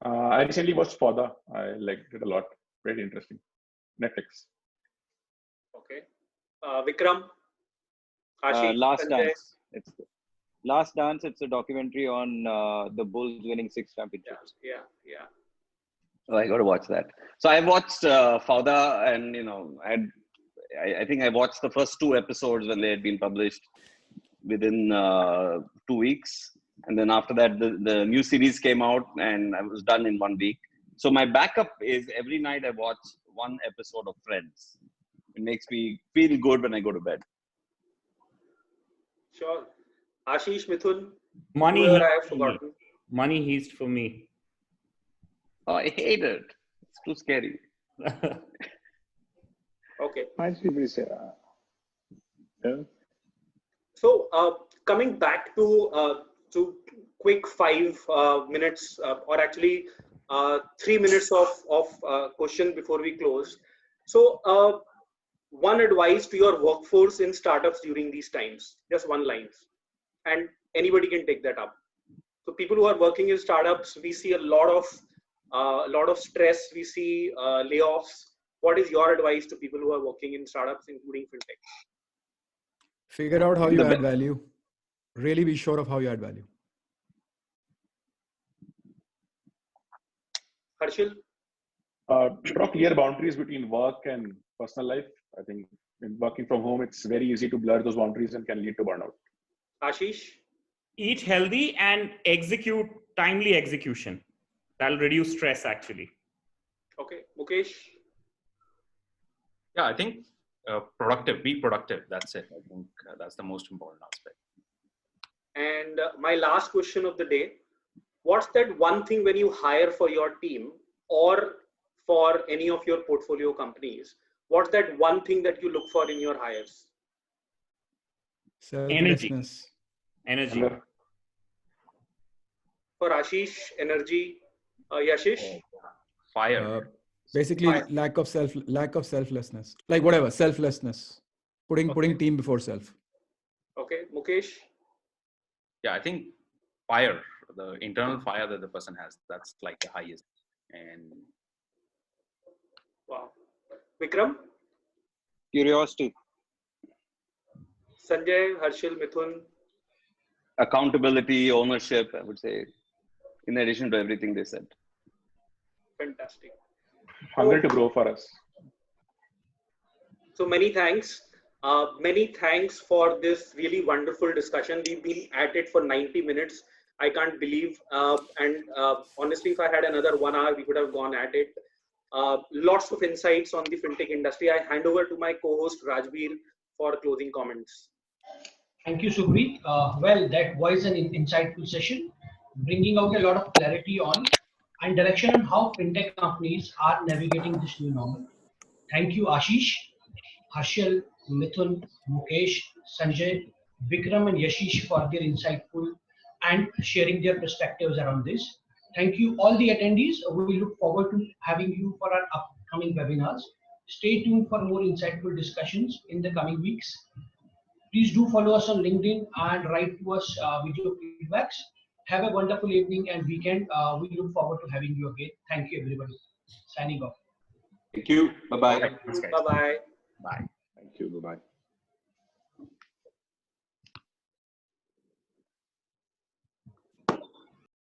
I recently watched Fauda. I liked it a lot. Very interesting. Netflix. Okay. Vikram. Ashish. Last Sanjay. Dance. It's Last Dance. It's a documentary on the Bulls winning 6 championships. Yeah. Oh, I got to watch that. So I watched Fauda, and I think I watched the first 2 episodes when they had been published within 2 weeks, and then after that the new series came out, and I was done in 1 week. So my backup is every night I watch 1 episode of Friends. It makes me feel good when I go to bed. Sure. Ashish, Mithun. Money whoever Heist I have for me. forgotten. Money Heist for me. Oh, I hate it. It's too scary. Okay. Might be pretty sad. Yeah. So coming back to quick 5 minutes, or actually 3 minutes of question before we close. So one advice to your workforce in startups during these times, just 1 line, and anybody can take that up. So people who are working in startups, we see a lot of stress. We see layoffs. What is your advice to people who are working in startups, including fintech? Figure out how you add value. Really be sure of how you add value. Harshil? Draw clear boundaries between work and personal life. I think in working from home, it's very easy to blur those boundaries and can lead to burnout. Ashish? Eat healthy and execute timely execution. That'll reduce stress actually. Okay. Mukesh? Yeah, I think be productive. That's it. I think that's the most important aspect. And my last question of the day, what's that one thing when you hire for your team or for any of your portfolio companies, what's that one thing that you look for in your hires? Selflessness. Energy. For Ashish, energy. Yashish? Fire. Basically, lack of selflessness. Like whatever, selflessness. Putting team before self. Okay. Mukesh? Yeah, I think fire, the internal fire that the person has, that's like the highest. And Wow. Vikram? Curiosity. Sanjay, Harshil, Mithun? Accountability, ownership, I would say, in addition to everything they said. Fantastic. Hungry to grow for us. So many thanks. Many thanks for this really wonderful discussion. We've been at it for 90 minutes. I can't believe. And honestly, if I had another 1 hour, we could have gone at it. Lots of insights on the fintech industry. I hand over to my co-host Rajbir for closing comments. Thank you, Supreet. Well, that was an insightful session, bringing out a lot of clarity on and direction on how fintech companies are navigating this new normal. Thank you, Ashish, Harshil, Mithun, Mukesh, Sanjay, Vikram, and Yashish for their insightful and sharing their perspectives around this. Thank you all the attendees. We look forward to having you for our upcoming webinars. Stay tuned for more insightful discussions in the coming weeks. Please do follow us on LinkedIn and write to us with your feedbacks. Have a wonderful evening and weekend. We look forward to having you again. Thank you, everybody. Signing off. Thank you. Bye-bye. Thanks, guys. Bye-bye. Bye. Thank you. Bye-bye.